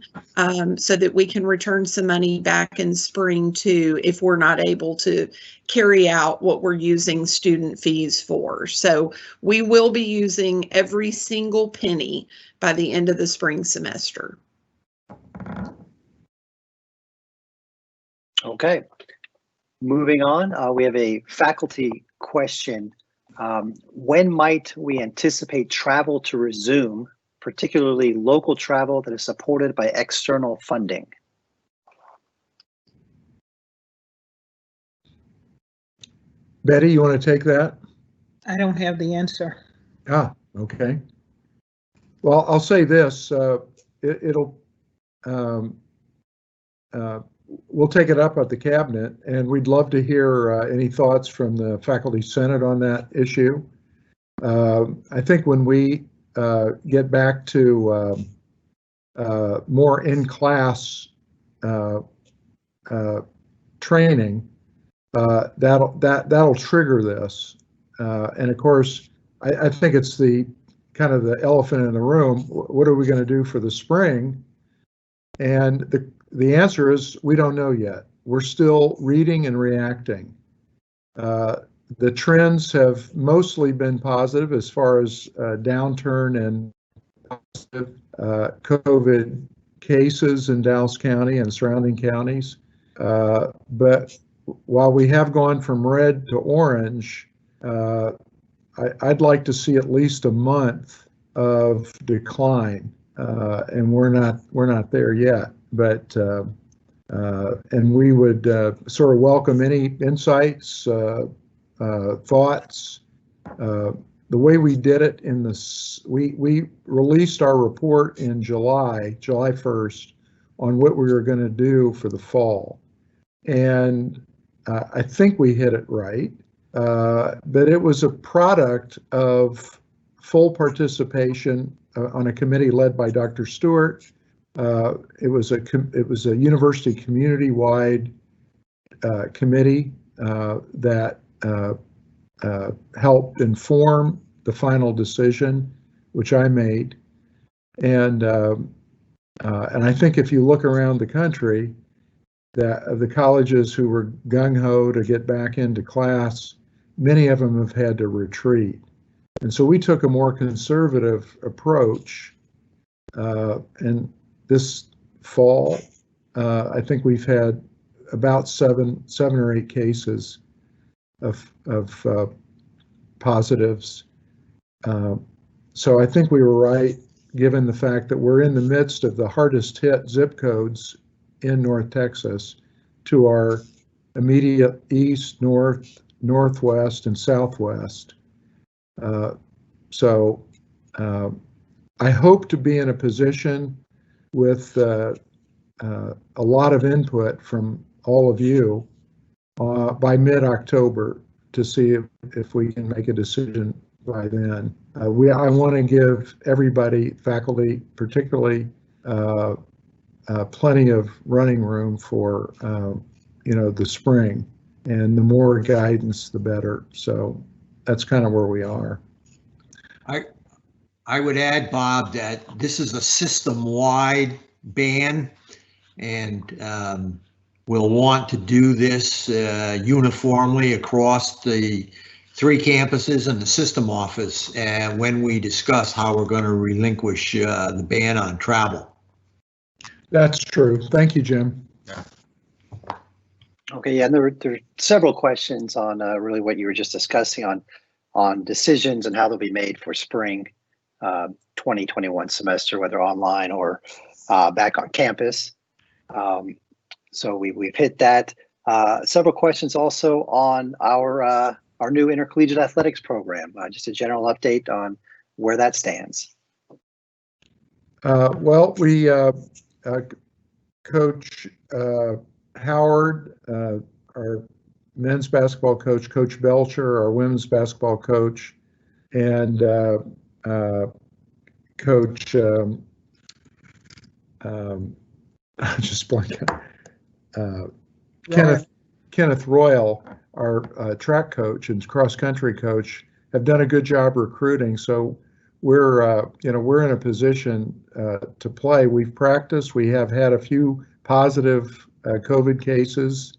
so that we can return some money back in spring too, if we're not able to carry out what we're using student fees for. So we will be using every single penny by the end of the spring semester. Okay, moving on, we have a faculty question. When might we anticipate travel to resume, particularly local travel that is supported by external funding? Betty, you want to take that? I don't have the answer. Okay. Well, I'll say this, we'll take it up at the cabinet, and we'd love to hear any thoughts from the Faculty Senate on that issue. I think when we get back to more in-class training, that'll trigger this. And of course, I think it's the kind of the elephant in the room. What are we going to do for the spring? And the answer is we don't know yet. We're still reading and reacting. The trends have mostly been positive as far as downturn in COVID cases in Dallas County and surrounding counties. But while we have gone from red to orange, I'd like to see at least a month of decline, and we're not there yet. But and we would sort of welcome any insights, thoughts. The way we did it we released our report in July 1st, on what we were going to do for the fall, and I think we hit it right. But it was a product of full participation on a committee led by Dr. Stewart. It was a university community-wide committee that helped inform the final decision, which I made. And I think if you look around the country, that of the colleges who were gung-ho to get back into class, many of them have had to retreat. And so we took a more conservative approach. And this fall, I think we've had about seven or eight cases of positives. So I think we were right, given the fact that we're in the midst of the hardest hit zip codes in North Texas to our immediate east, north, northwest, and southwest. So I hope to be in a position with a lot of input from all of you by mid-October to see if we can make a decision by then. I want to give everybody, faculty particularly, plenty of running room for the spring, and the more guidance, the better. So that's kind of where we are. I would add, Bob, that this is a system-wide ban, and we'll want to do this uniformly across the 3 campuses and the system office when we discuss how we're going to relinquish the ban on travel. That's true. Thank you, Jim. Okay, yeah, there are several questions on really what you were just discussing on decisions and how they'll be made for spring 2021 semester, whether online or back on campus. So we've hit that. Several questions also on our new intercollegiate athletics program. Just a general update on where that stands. Well, we Coach Howard, our men's basketball coach, Coach Belcher, our women's basketball coach, and Coach just blanking. Kenneth Royal, our track coach and cross country coach, have done a good job recruiting. So we're in a position to play. We've practiced. We have had a few positive COVID cases,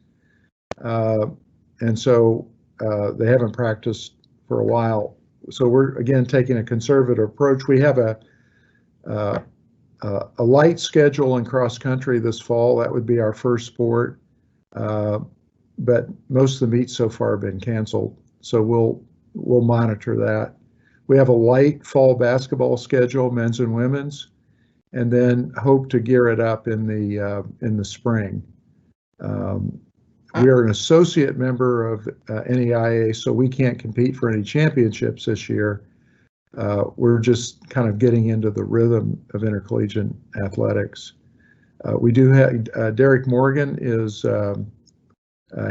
and so they haven't practiced for a while. So we're again taking a conservative approach. We have a light schedule in cross country this fall. That would be our first sport, but most of the meets so far have been canceled. So we'll monitor that. We have a light fall basketball schedule, men's and women's, and then hope to gear it up in the spring. We are an associate member of NEIA, so we can't compete for any championships this year. We're just kind of getting into the rhythm of intercollegiate athletics. We do have Derek Morgan is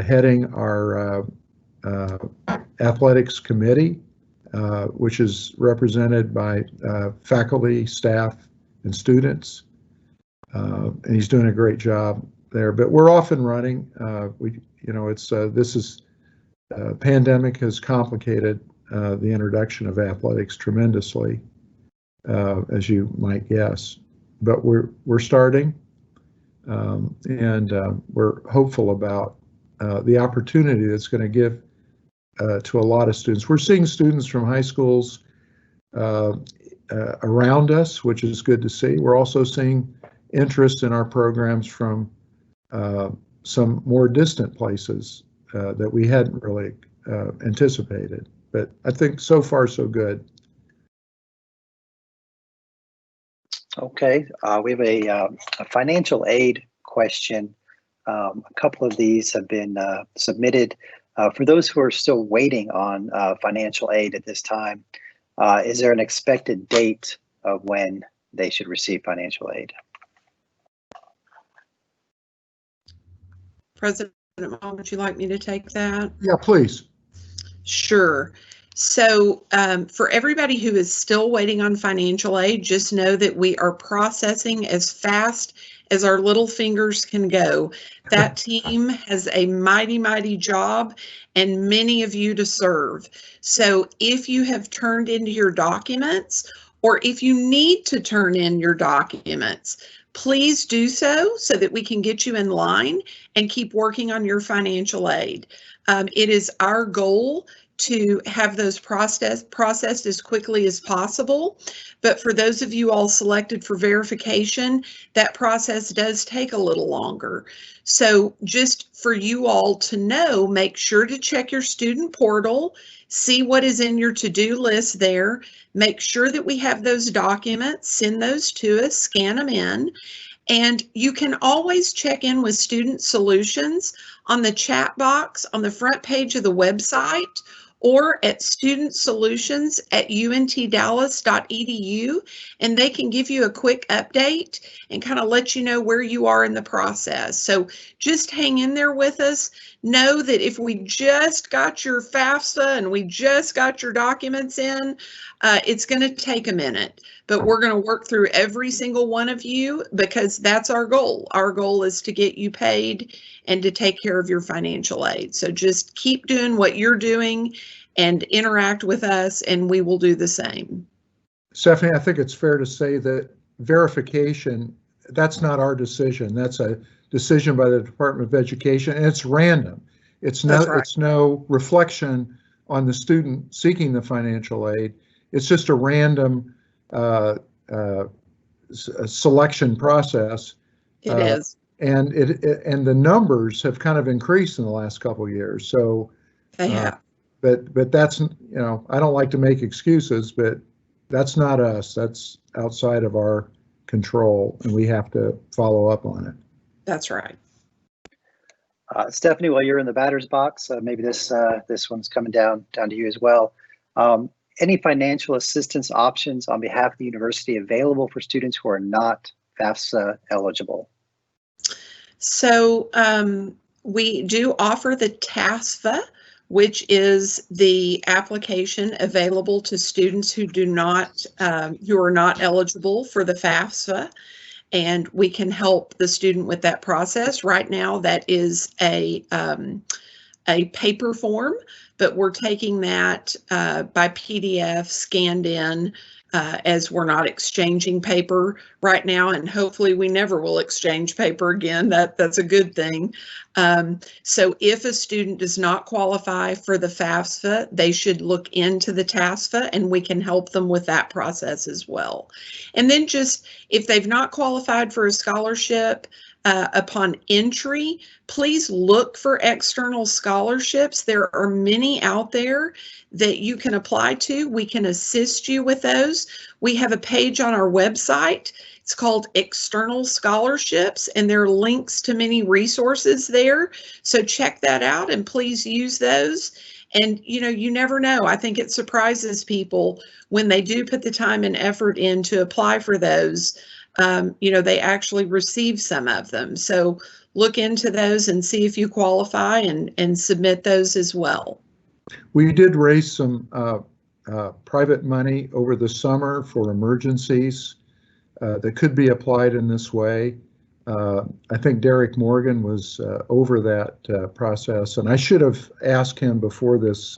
heading our athletics committee, which is represented by faculty, staff, and students, and he's doing a great job there. But we're off and running. Pandemic has complicated the introduction of athletics tremendously, as you might guess. But we're starting, and we're hopeful about the opportunity that's going to give to a lot of students. We're seeing students from high schools around us, which is good to see. We're also seeing interest in our programs from some more distant places that we hadn't really anticipated. But I think so far so good. Okay, we have a financial aid question. A couple of these have been submitted. For those who are still waiting on financial aid at this time, is there an expected date of when they should receive financial aid? President Mom, would you like me to take that? Yeah, please. Sure. So for everybody who is still waiting on financial aid, just know that we are processing as fast as our little fingers can go. That team has a mighty, mighty job and many of you to serve. So if you have turned into your documents, or if you need to turn in your documents, please do so that we can get you in line and keep working on your financial aid. It is our goal to have those processed as quickly as possible. But for those of you all selected for verification, that process does take a little longer. So just for you all to know, make sure to check your student portal, see what is in your to-do list there, make sure that we have those documents, send those to us, scan them in. And you can always check in with Student Solutions on the chat box on the front page of the website, or at studentsolutions@untdallas.edu, and they can give you a quick update and kind of let you know where you are in the process. So just hang in there with us. Know that if we just got your FAFSA and we just got your documents in, it's going to take a minute, but we're going to work through every single one of you because that's our goal. Our goal is to get you paid and to take care of your financial aid. So just keep doing what you're doing and interact with us, and we will do the same. Stephanie, I think it's fair to say that verification, that's not our decision. That's a decision by the Department of Education, and it's random. It's no reflection on the student seeking the financial aid. It's just a random selection process. It is. And and the numbers have kind of increased in the last couple of years. So they have. But that's, you know, I don't like to make excuses, but that's not us. That's outside of our control, and we have to follow up on it. That's right. Stephanie, while you're in the batter's box, maybe this one's coming down to you as well. Any financial assistance options on behalf of the university available for students who are not FAFSA eligible? So we do offer the TASFA, which is the application available to students who who are not eligible for the FAFSA, and we can help the student with that process. Right now, that is a paper form, but we're taking that by PDF scanned in, as we're not exchanging paper right now, and hopefully we never will exchange paper again. That's a good thing. So if a student does not qualify for the FAFSA, they should look into the TASFA, and we can help them with that process as well. And then just if they've not qualified for a scholarship, upon entry, please look for external scholarships. There are many out there that you can apply to. We can assist you with those. We have a page on our website. It's called External Scholarships, and there are links to many resources there. So check that out and please use those. And, you know, you never know. I think it surprises people when they do put the time and effort in to apply for those. You know, they actually receive some of them. So look into those and see if you qualify and submit those as well. We did raise some private money over the summer for emergencies that could be applied in this way. I think Derek Morgan was over that process, and I should have asked him before this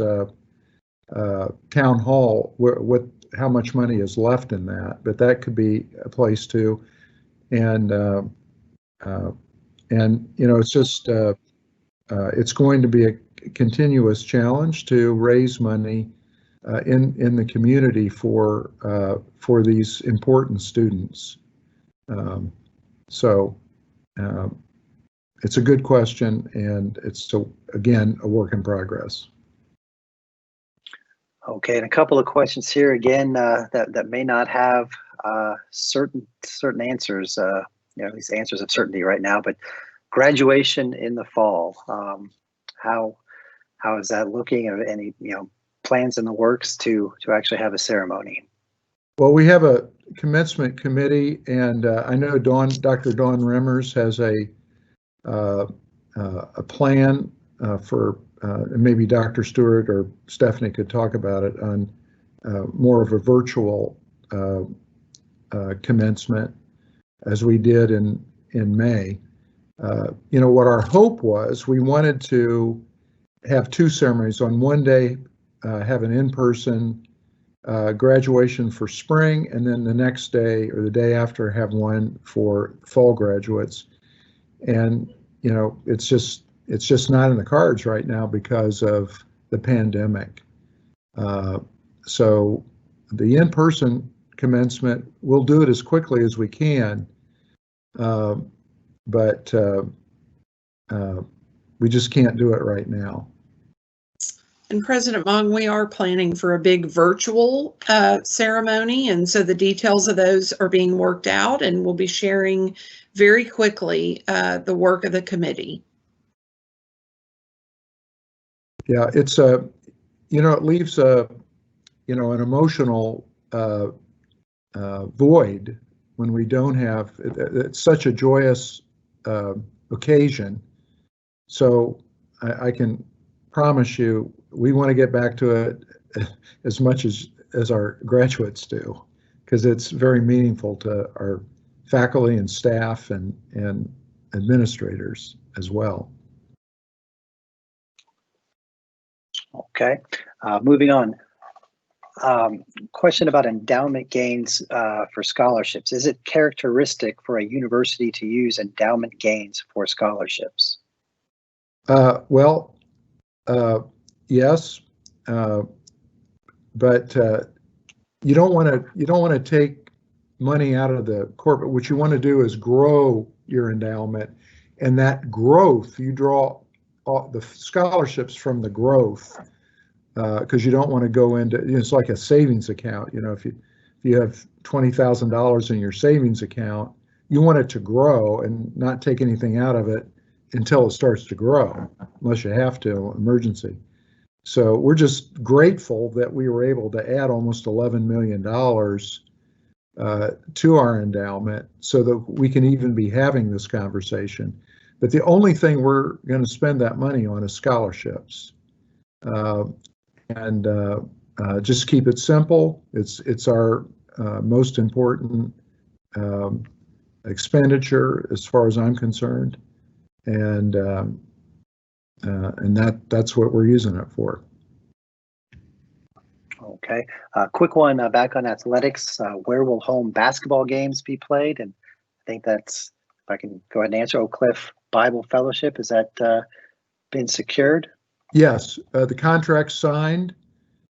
town hall what how much money is left in that, but that could be a place too. And you know, it's just it's going to be a continuous challenge to raise money in the community for these important students. So it's a good question, and it's again a work in progress. Okay, and a couple of questions here again that may not have certain answers. You know, these answers of certainty right now, but graduation in the fall. How is that looking? Are any plans in the works to actually have a ceremony? Well, we have a commencement committee, and I know Dr. Dawn Remmers has a plan for, and maybe Dr. Stewart or Stephanie could talk about it, on more of a virtual commencement, as we did in May. You know, what our hope was, we wanted to have two ceremonies. On one day, have an in-person graduation for spring, and then the next day or the day after have one for fall graduates. And you know, it's just not in the cards right now because of the pandemic. So the in-person commencement, we'll do it as quickly as we can, but we just can't do it right now. And President Mong, we are planning for a big virtual ceremony, and so the details of those are being worked out, and we'll be sharing very quickly the work of the committee. Yeah, it's a, you know, it leaves a, you know, an emotional void when we don't have. It's such a joyous occasion. So I can promise you, we want to get back to it as much as our graduates do, because it's very meaningful to our faculty and staff and administrators as well. Okay, moving on. Question about endowment gains for scholarships. Is it characteristic for a university to use endowment gains for scholarships? Well, yes, but you don't want to take money out of the corporate. What you want to do is grow your endowment, and that growth, you draw all the scholarships from the growth, because you don't want to go into, you know, it's like a savings account. You know, if you have $20,000 in your savings account, you want it to grow and not take anything out of it until it starts to grow, unless you have to, emergency. So we're just grateful that we were able to add almost $11 million to our endowment so that we can even be having this conversation. But the only thing we're going to spend that money on is scholarships. And just keep it simple. It's our most important expenditure as far as I'm concerned. And that's what we're using it for. Okay, quick one back on athletics. Where will home basketball games be played? And I think that's, if I can go ahead and answer, Oak Cliff Bible Fellowship, is that been secured? Yes, the contract's signed,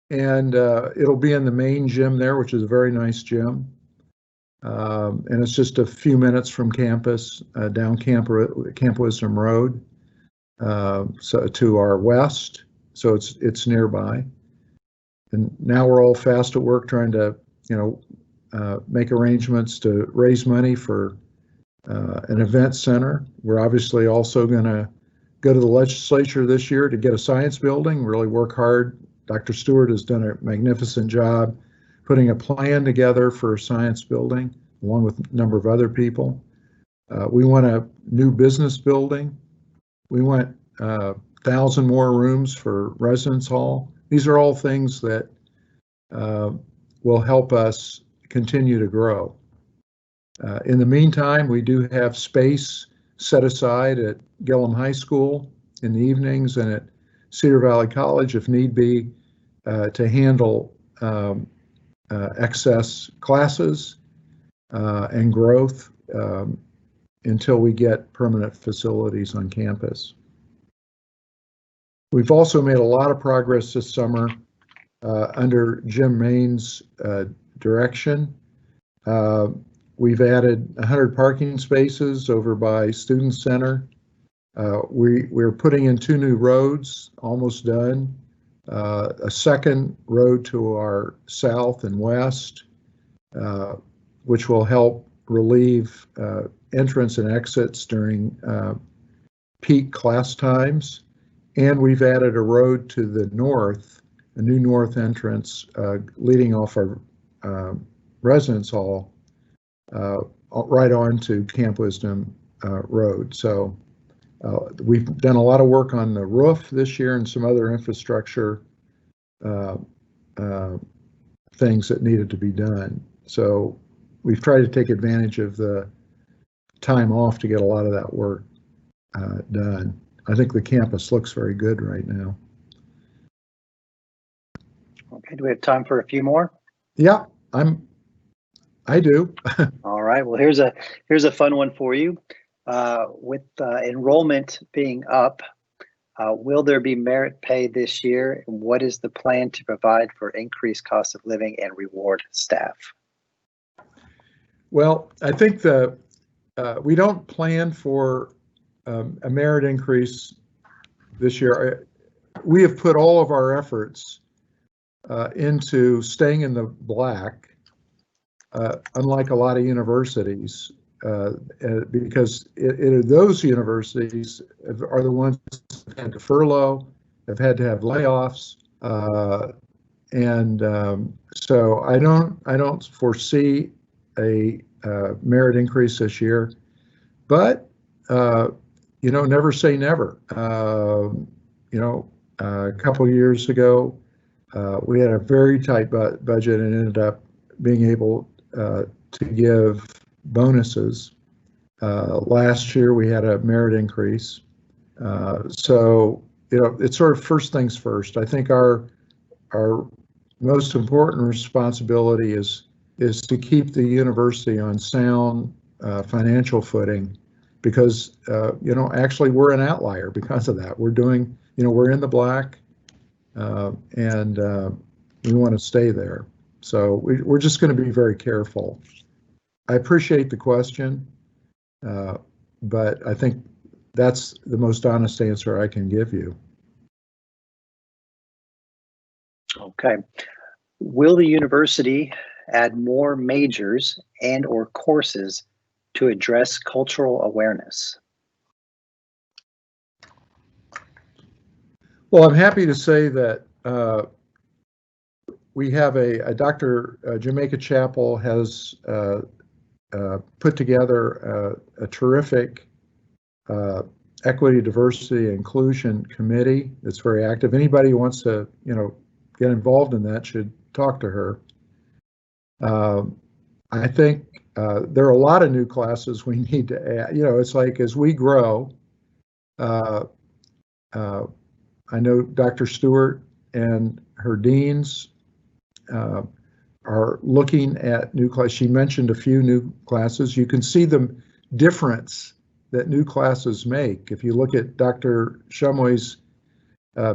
and it'll be in the main gym there, which is a very nice gym. And it's just a few minutes from campus, down Camp Wisdom Road, so to our west. So it's nearby. And now we're all fast at work trying to, you know, make arrangements to raise money for an event center. We're obviously also going to go to the legislature this year to get a science building, really work hard. Dr. Stewart has done a magnificent job putting a plan together for a science building, along with a number of other people. We want a new business building. We want 1,000 more rooms for residence hall. These are all things that will help us continue to grow. In the meantime, we do have space set aside at Gillum High School in the evenings and at Cedar Valley College, if need be, to handle excess classes and growth until we get permanent facilities on campus. We've also made a lot of progress this summer under Jim Main's direction. We've added 100 parking spaces over by Student Center. We're putting in 2 new roads, almost done. A second road to our south and west, which will help relieve entrance and exits during peak class times. And we've added a road to the north, a new north entrance leading off our residence hall right onto Camp Wisdom Road. So we've done a lot of work on the roof this year and some other infrastructure things that needed to be done. So we've tried to take advantage of the time off to get a lot of that work done. I think the campus looks very good right now. Okay, do we have time for a few more? Yeah, I do. All right, well, here's a fun one for you. With enrollment being up, will there be merit pay this year? And what is the plan to provide for increased cost of living and reward staff? Well, I think we don't plan for a merit increase this year. We have put all of our efforts into staying in the black, unlike a lot of universities, because those universities are the ones that have had to furlough, have had to have layoffs, and so I don't foresee a merit increase this year, but never say never. A couple of years ago, we had a very tight budget and ended up being able to give bonuses. Last year we had a merit increase. So it's sort of first things first. I think our most important responsibility is to keep the university on sound financial footing, because actually we're an outlier because of that. We're doing, we're in the black, and we want to stay there. So we're just going to be very careful. I appreciate the question, but I think that's the most honest answer I can give you. Okay. Will the university add more majors and or courses to address cultural awareness? Well, I'm happy to say that we have a Dr. Jamaica Chappell has put together a terrific equity, diversity, inclusion committee that's very active. Anybody who wants to, get involved in that should talk to her. I think there are a lot of new classes we need to add. It's like as we grow, I know Dr. Stewart and her deans are looking at new classes. She mentioned a few new classes. You can see the difference that new classes make. If you look at Dr. Shumway's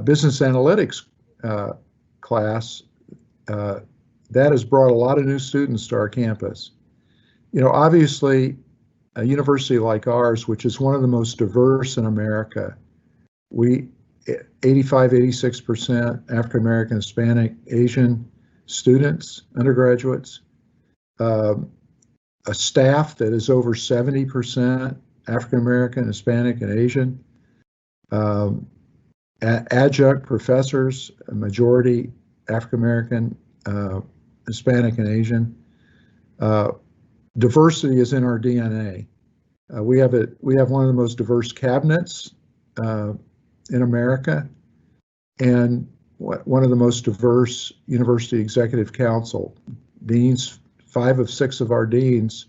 business analytics class, that has brought a lot of new students to our campus. Obviously, a university like ours, which is one of the most diverse in America, 86% African American, Hispanic, Asian students, undergraduates, a staff that is over 70% African American, Hispanic, and Asian, adjunct professors, a majority African American, Hispanic, and Asian. Diversity is in our DNA. We have one of the most diverse cabinets in America, and one of the most diverse university executive council. Deans, 5 of 6 of our deans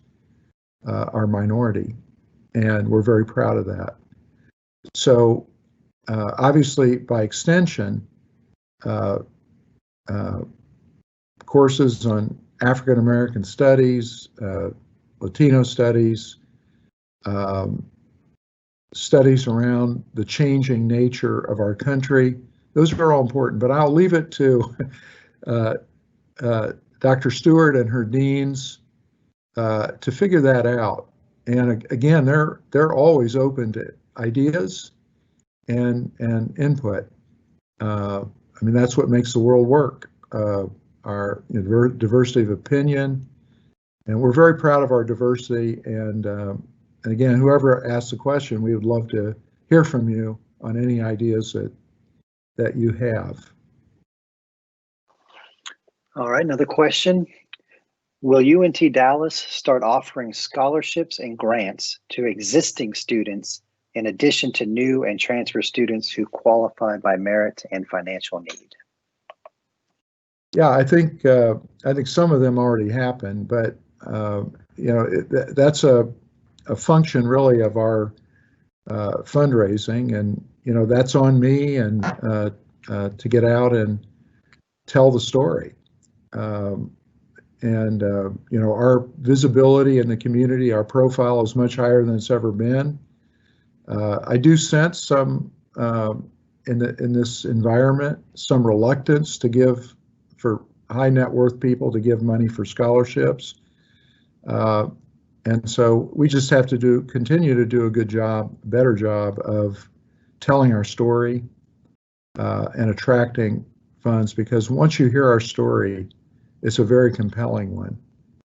are minority, and we're very proud of that. So obviously, by extension, courses on African American studies, Latino studies, studies around the changing nature of our country. Those are all important, but I'll leave it to Dr. Stewart and her deans to figure that out. And again, they're always open to ideas and input. I mean, that's what makes the world work. Our diversity of opinion, and we're very proud of our diversity. And again, whoever asks the question, we would love to hear from you on any ideas that you have. All right, another question. Will UNT Dallas start offering scholarships and grants to existing students in addition to new and transfer students who qualify by merit and financial need? Yeah, I think some of them already happen, but that's a function really of our fundraising, and that's on me and to get out and tell the story. Our visibility in the community, our profile is much higher than it's ever been. I do sense some in this environment, some reluctance to give for high net worth people to give money for scholarships. And so we just have to continue to do a better job of telling our story and attracting funds, because once you hear our story, it's a very compelling one,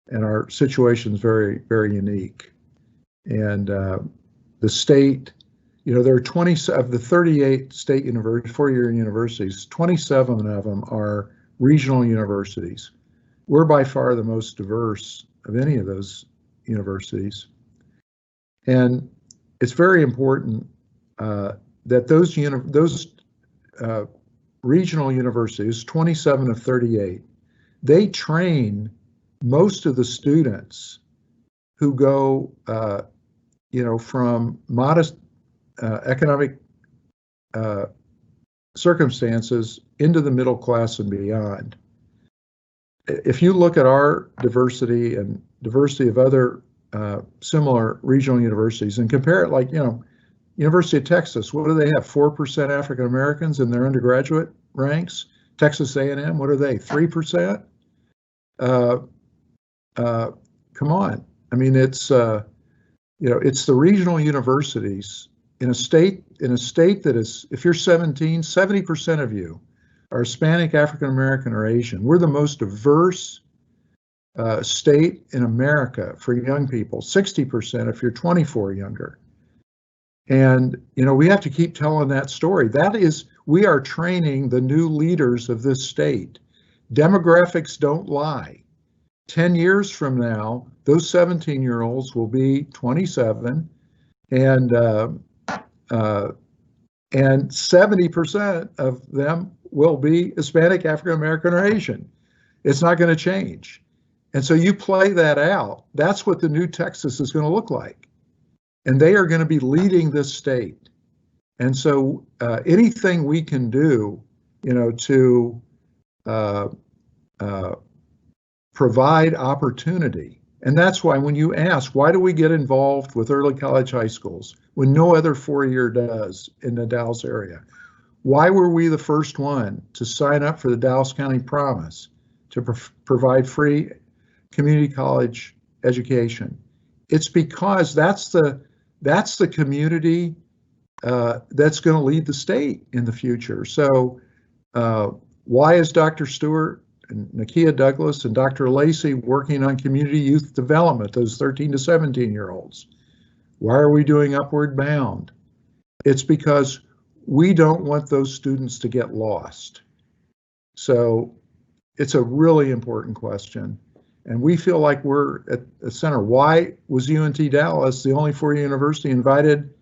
and our situation is very, very unique. And the state, there are 20 of the 38 state four-year universities, 27 of them are regional universities. We're by far the most diverse of any of those universities. And it's very important that those regional universities, 27 of 38, they train most of the students who go, from modest economic circumstances into the middle class and beyond. If you look at our diversity and diversity of other similar regional universities and compare it, like, University of Texas, what do they have? 4% African Americans in their undergraduate ranks. Texas A&M, what are they? 3%? Come on. I mean, it's it's the regional universities in a state that is, if you're 17, 70% of you are Hispanic, African American, or Asian. We're the most diverse state in America for young people. 60% if you're 24 or younger. And we have to keep telling that story. That is, we are training the new leaders of this state. Demographics don't lie. 10 years from now, those 17-year-olds will be 27, and 70% of them will be Hispanic, African American, or Asian. It's not going to change. And so you play that out. That's what the new Texas is going to look like. And they are going to be leading this state. And so anything we can do, to provide opportunity. And that's why when you ask, why do we get involved with early college high schools when no other four-year does in the Dallas area? Why were we the first one to sign up for the Dallas County Promise to provide free community college education? It's because that's the community that's going to lead the state in the future. So why is Dr. Stewart and Nakia Douglas and Dr. Lacey working on community youth development, those 13 to 17-year-olds? Why are we doing Upward Bound? It's because we don't want those students to get lost. So it's a really important question. And we feel like we're at the center. Why was UNT Dallas the only four-year university invited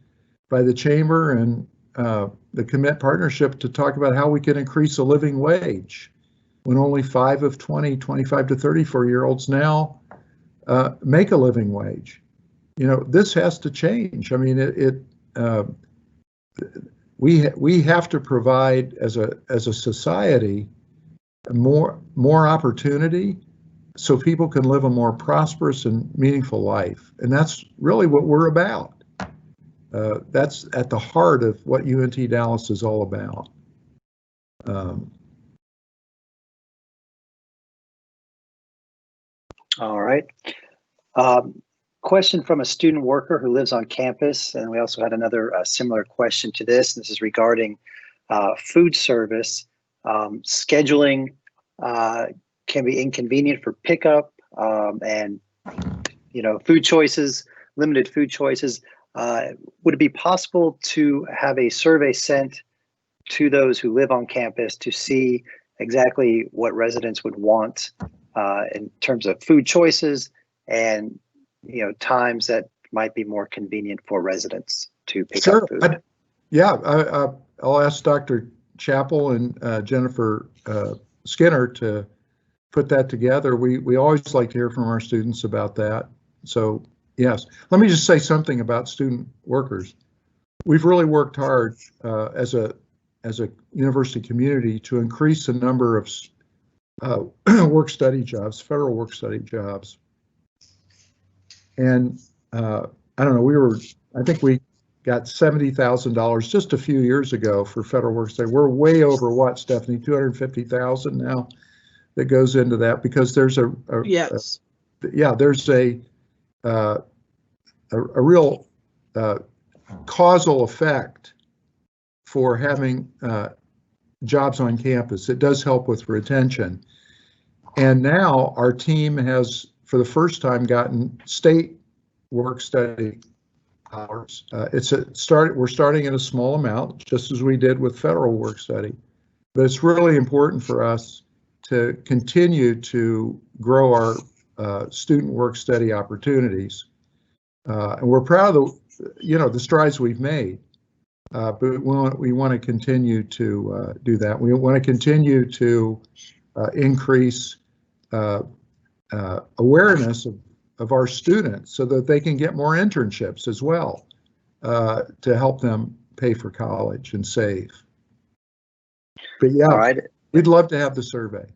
by the chamber and the Commit Partnership to talk about how we can increase the living wage, when only 5 of 20, 25 to 34-year-olds now make a living wage? This has to change. I mean, we have to provide as a society more opportunity so people can live a more prosperous and meaningful life. And that's really what we're about. That's at the heart of what UNT Dallas is all about. All right. Question from a student worker who lives on campus, and we also had another similar question to this. This is regarding food service. Scheduling can be inconvenient for pickup, and food choices, limited food choices. Would it be possible to have a survey sent to those who live on campus to see exactly what residents would want in terms of food choices and times that might be more convenient for residents to pick up food? I'll ask Dr. Chappell and Jennifer Skinner to put that together. We always like to hear from our students about that. So yes, let me just say something about student workers. We've really worked hard as a university community to increase the number of work study jobs, federal work study jobs. And I don't know, I think we got $70,000 just a few years ago for federal work study. We're way over what, Stephanie, 250,000 now that goes into that, because there's there's a real causal effect for having jobs on campus. It does help with retention. And now our team has, for the first time, gotten state work study hours. We're starting at a small amount, just as we did with federal work study. But it's really important for us to continue to grow our student work study opportunities. And we're proud of the strides we've made. But we want to continue to do that. We want to continue to increase awareness of our students so that they can get more internships as well to help them pay for college and save. But yeah, all right. We'd love to have the survey.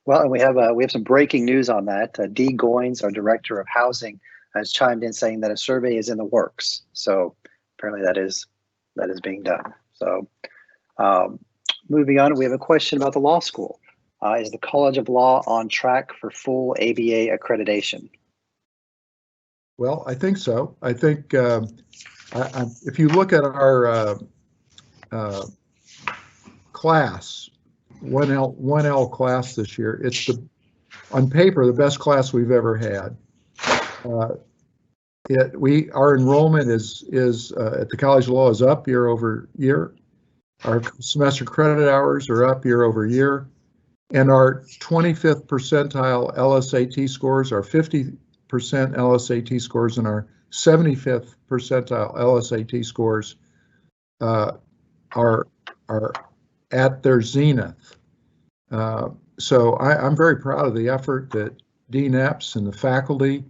Well, and we have some breaking news on that. Dee Goins, our director of housing, has chimed in saying that a survey is in the works. So apparently that is being done. So moving on, we have a question about the law school. Is the College of Law on track for full ABA accreditation? Well, I think so. I think if you look at our class, 1L class this year, it's on paper the best class we've ever had. Our enrollment is at the College of Law is up year over year. Our semester credit hours are up year over year. And our 25th percentile LSAT scores, our 50% LSAT scores, and our 75th percentile LSAT scores are at their zenith. So I'm very proud of the effort that Dean Epps and the faculty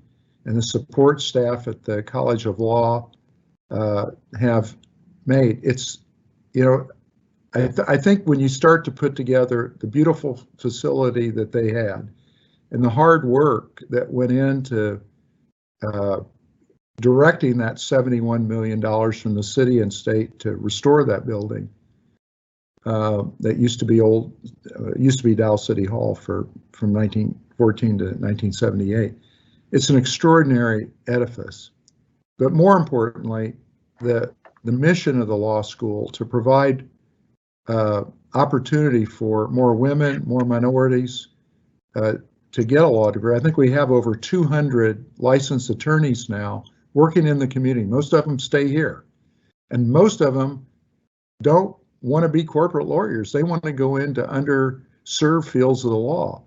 and the support staff at the College of Law have made. It's, I think when you start to put together the beautiful facility that they had and the hard work that went into directing that $71 million from the city and state to restore that building that used to be Dallas City Hall from 1914 to 1978. It's an extraordinary edifice. But more importantly, the mission of the law school to provide opportunity for more women, more minorities to get a law degree. I think we have over 200 licensed attorneys now working in the community. Most of them stay here, and most of them don't want to be corporate lawyers. They want to go into underserved fields of the law.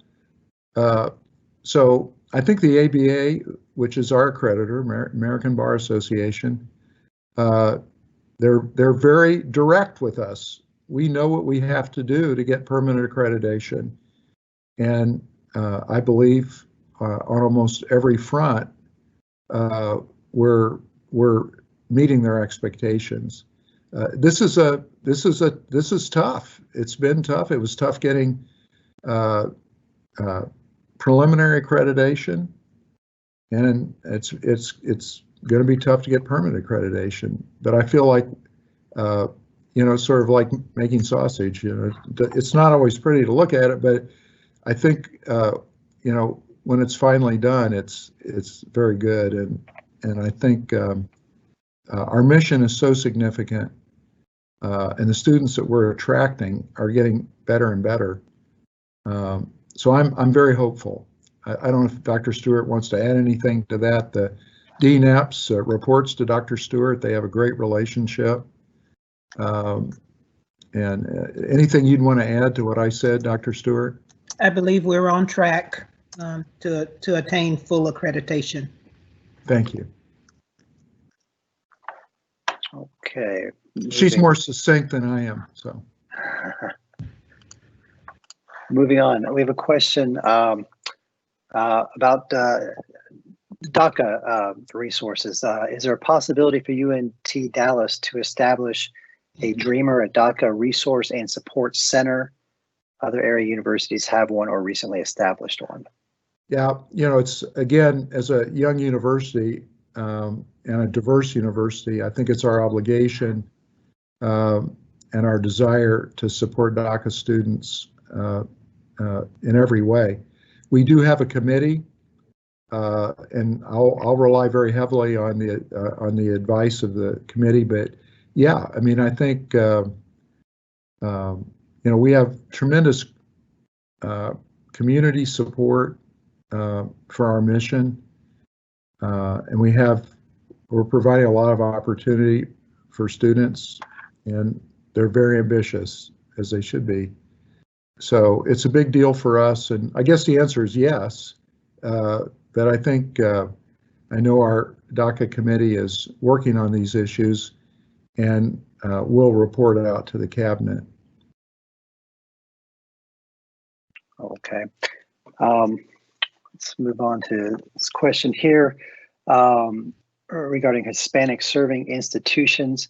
So I think the ABA, which is our accreditor, American Bar Association, they're very direct with us. We know what we have to do to get permanent accreditation, and I believe on almost every front we're meeting their expectations. This is tough. It's been tough. It was tough getting uh, preliminary accreditation, and it's going to be tough to get permanent accreditation. But I feel like, sort of like making sausage. It's not always pretty to look at it, but I think when it's finally done, it's very good. And I think our mission is so significant, and the students that we're attracting are getting better and better. So I'm very hopeful. I don't know if Dr. Stewart wants to add anything to that. The DNAPS reports to Dr. Stewart. They have a great relationship. And anything you'd want to add to what I said, Dr. Stewart? I believe we're on track to attain full accreditation. Thank you. Okay. She's more succinct than I am, so. Moving on, we have a question about DACA resources. Is there a possibility for UNT Dallas to establish a DREAMER, a DACA resource and support center? Other area universities have one or recently established one. Yeah, it's, again, as a young university and a diverse university, I think it's our obligation and our desire to support DACA students in every way. We do have a committee, and I'll rely very heavily on the advice of the committee. But yeah, I mean, I think we have tremendous community support for our mission, and we're providing a lot of opportunity for students, and they're very ambitious, as they should be. So it's a big deal for us, and I guess the answer is yes. But I think I know our DACA committee is working on these issues, and we'll report it out to the cabinet. Okay. Let's move on to this question here regarding Hispanic serving institutions.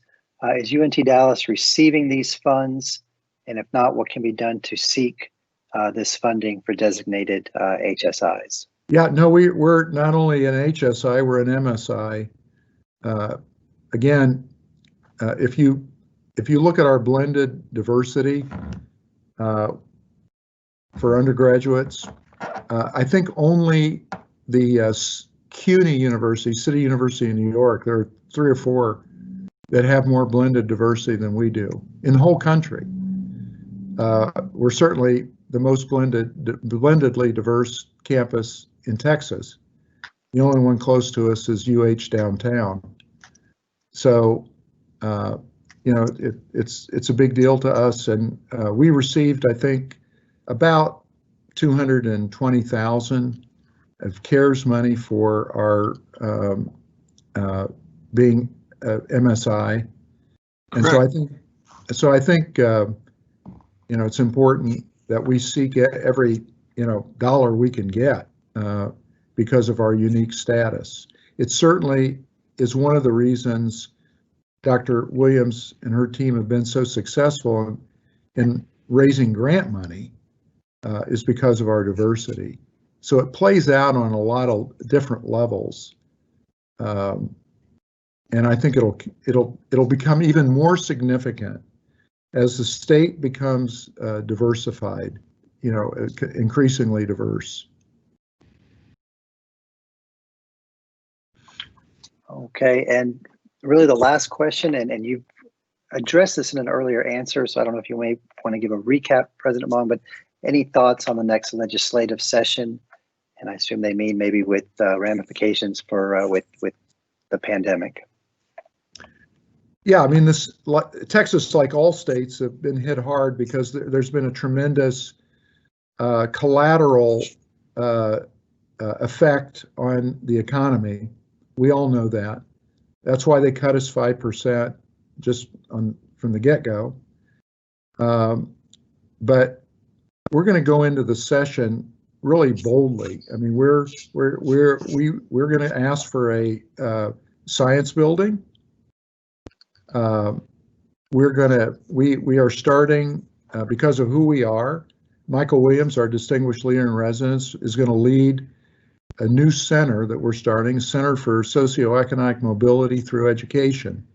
Is UNT Dallas receiving these funds? And if not, what can be done to seek this funding for designated HSIs? Yeah, no, we're not only an HSI, we're an MSI. Again, if you look at our blended diversity for undergraduates, I think only the CUNY University, City University in New York, there are 3 or 4 that have more blended diversity than we do in the whole country. We're certainly the most blendedly diverse campus in Texas. The only one close to us is UH downtown. So, it's a big deal to us, and we received, I think, about $220,000 of CARES money for our being MSI, and so I think it's important that we seek every dollar we can get because of our unique status. It certainly is one of the reasons Dr. Williams and her team have been so successful in raising grant money is because of our diversity. So it plays out on a lot of different levels, and I think it'll become even more significant as the state becomes diversified, increasingly diverse. Okay, and really the last question, and you've addressed this in an earlier answer, so I don't know if you may want to give a recap, President Mong, but any thoughts on the next legislative session? And I assume they mean maybe with ramifications for with the pandemic. Yeah, I mean, Texas, like all states, have been hit hard because there's been a tremendous collateral effect on the economy. We all know that. That's why they cut us 5% just from the get-go. But we're going to go into the session really boldly. I mean, we're going to ask for a science building. We are starting because of who we are. Michael Williams, our distinguished leader in residence, is going to lead a new center that we're starting, Center for Socioeconomic Mobility Through Education.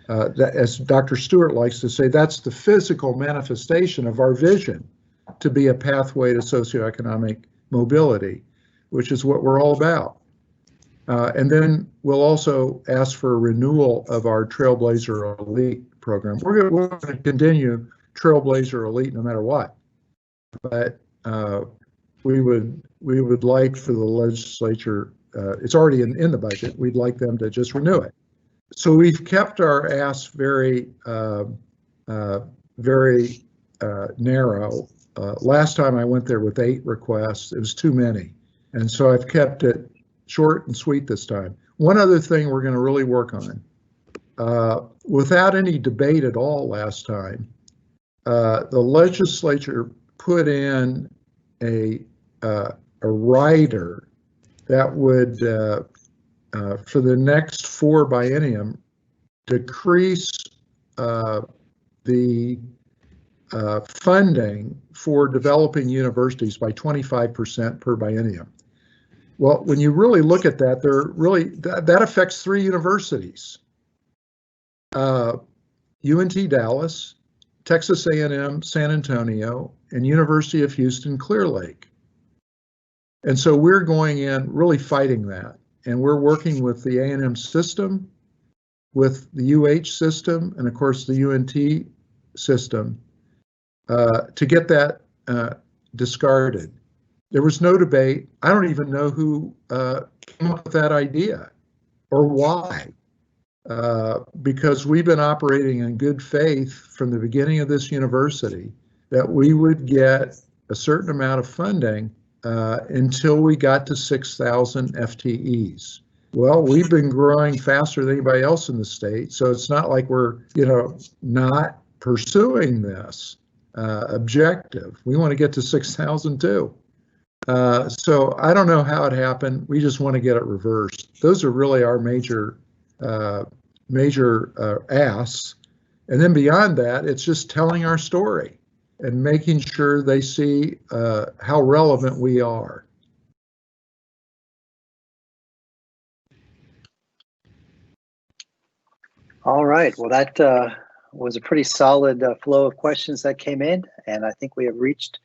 That, as Dr. Stewart likes to say, that's the physical manifestation of our vision to be a pathway to socioeconomic mobility, which is what we're all about. And then we'll also ask for a renewal of our Trailblazer Elite program. We're going to continue Trailblazer Elite no matter what, but we would like for the legislature, it's already in the budget, we'd like them to just renew it. So we've kept our ask very narrow. Last time I went there with 8 requests, it was too many. And so I've kept it short and sweet this time. One other thing we're going to really work on, without any debate at all last time, the legislature put in a rider that would, for the next 4 biennium, decrease the funding for developing universities by 25% per biennium. Well, when you really look at that, that affects 3 universities: UNT Dallas, Texas A&M San Antonio, and University of Houston Clear Lake. And so we're going in really fighting that, and we're working with the A&M system, with the UH system, and of course the UNT system to get that discarded. There was no debate. I don't even know who came up with that idea or why, because we've been operating in good faith from the beginning of this university that we would get a certain amount of funding until we got to 6,000 FTEs. Well, we've been growing faster than anybody else in the state, so it's not like we're, not pursuing this objective. We want to get to 6,000 too. So I don't know how it happened. We just want to get it reversed. Those are really our major asks. And then beyond that, it's just telling our story and making sure they see how relevant we are. All right. Well, that was a pretty solid flow of questions that came in, and I think we have reached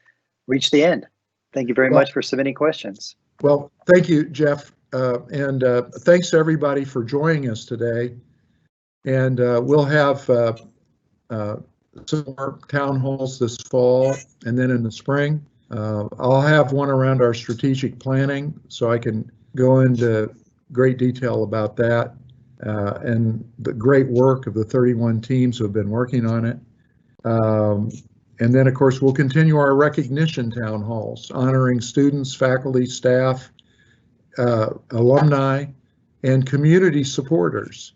the end. Thank you very much for submitting questions. Well, thank you, Jeff, and thanks to everybody for joining us today. And we'll have some more town halls this fall, and then in the spring. I'll have one around our strategic planning, so I can go into great detail about that and the great work of the 31 teams who have been working on it. And then, of course, we'll continue our recognition town halls, honoring students, faculty, staff, alumni, and community supporters.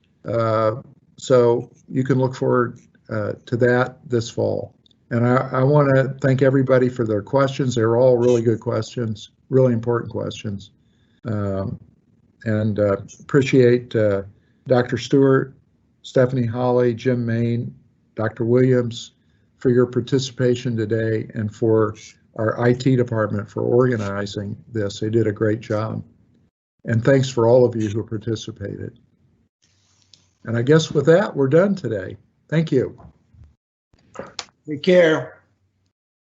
So you can look forward to that this fall. And I want to thank everybody for their questions. They were all really good questions, really important questions. And appreciate Dr. Stewart, Stephanie Holly, Jim Main, Dr. Williams, for your participation today, and for our IT department for organizing this. They did a great job. And thanks for all of you who participated. And I guess with that, we're done today. Thank you. Take care.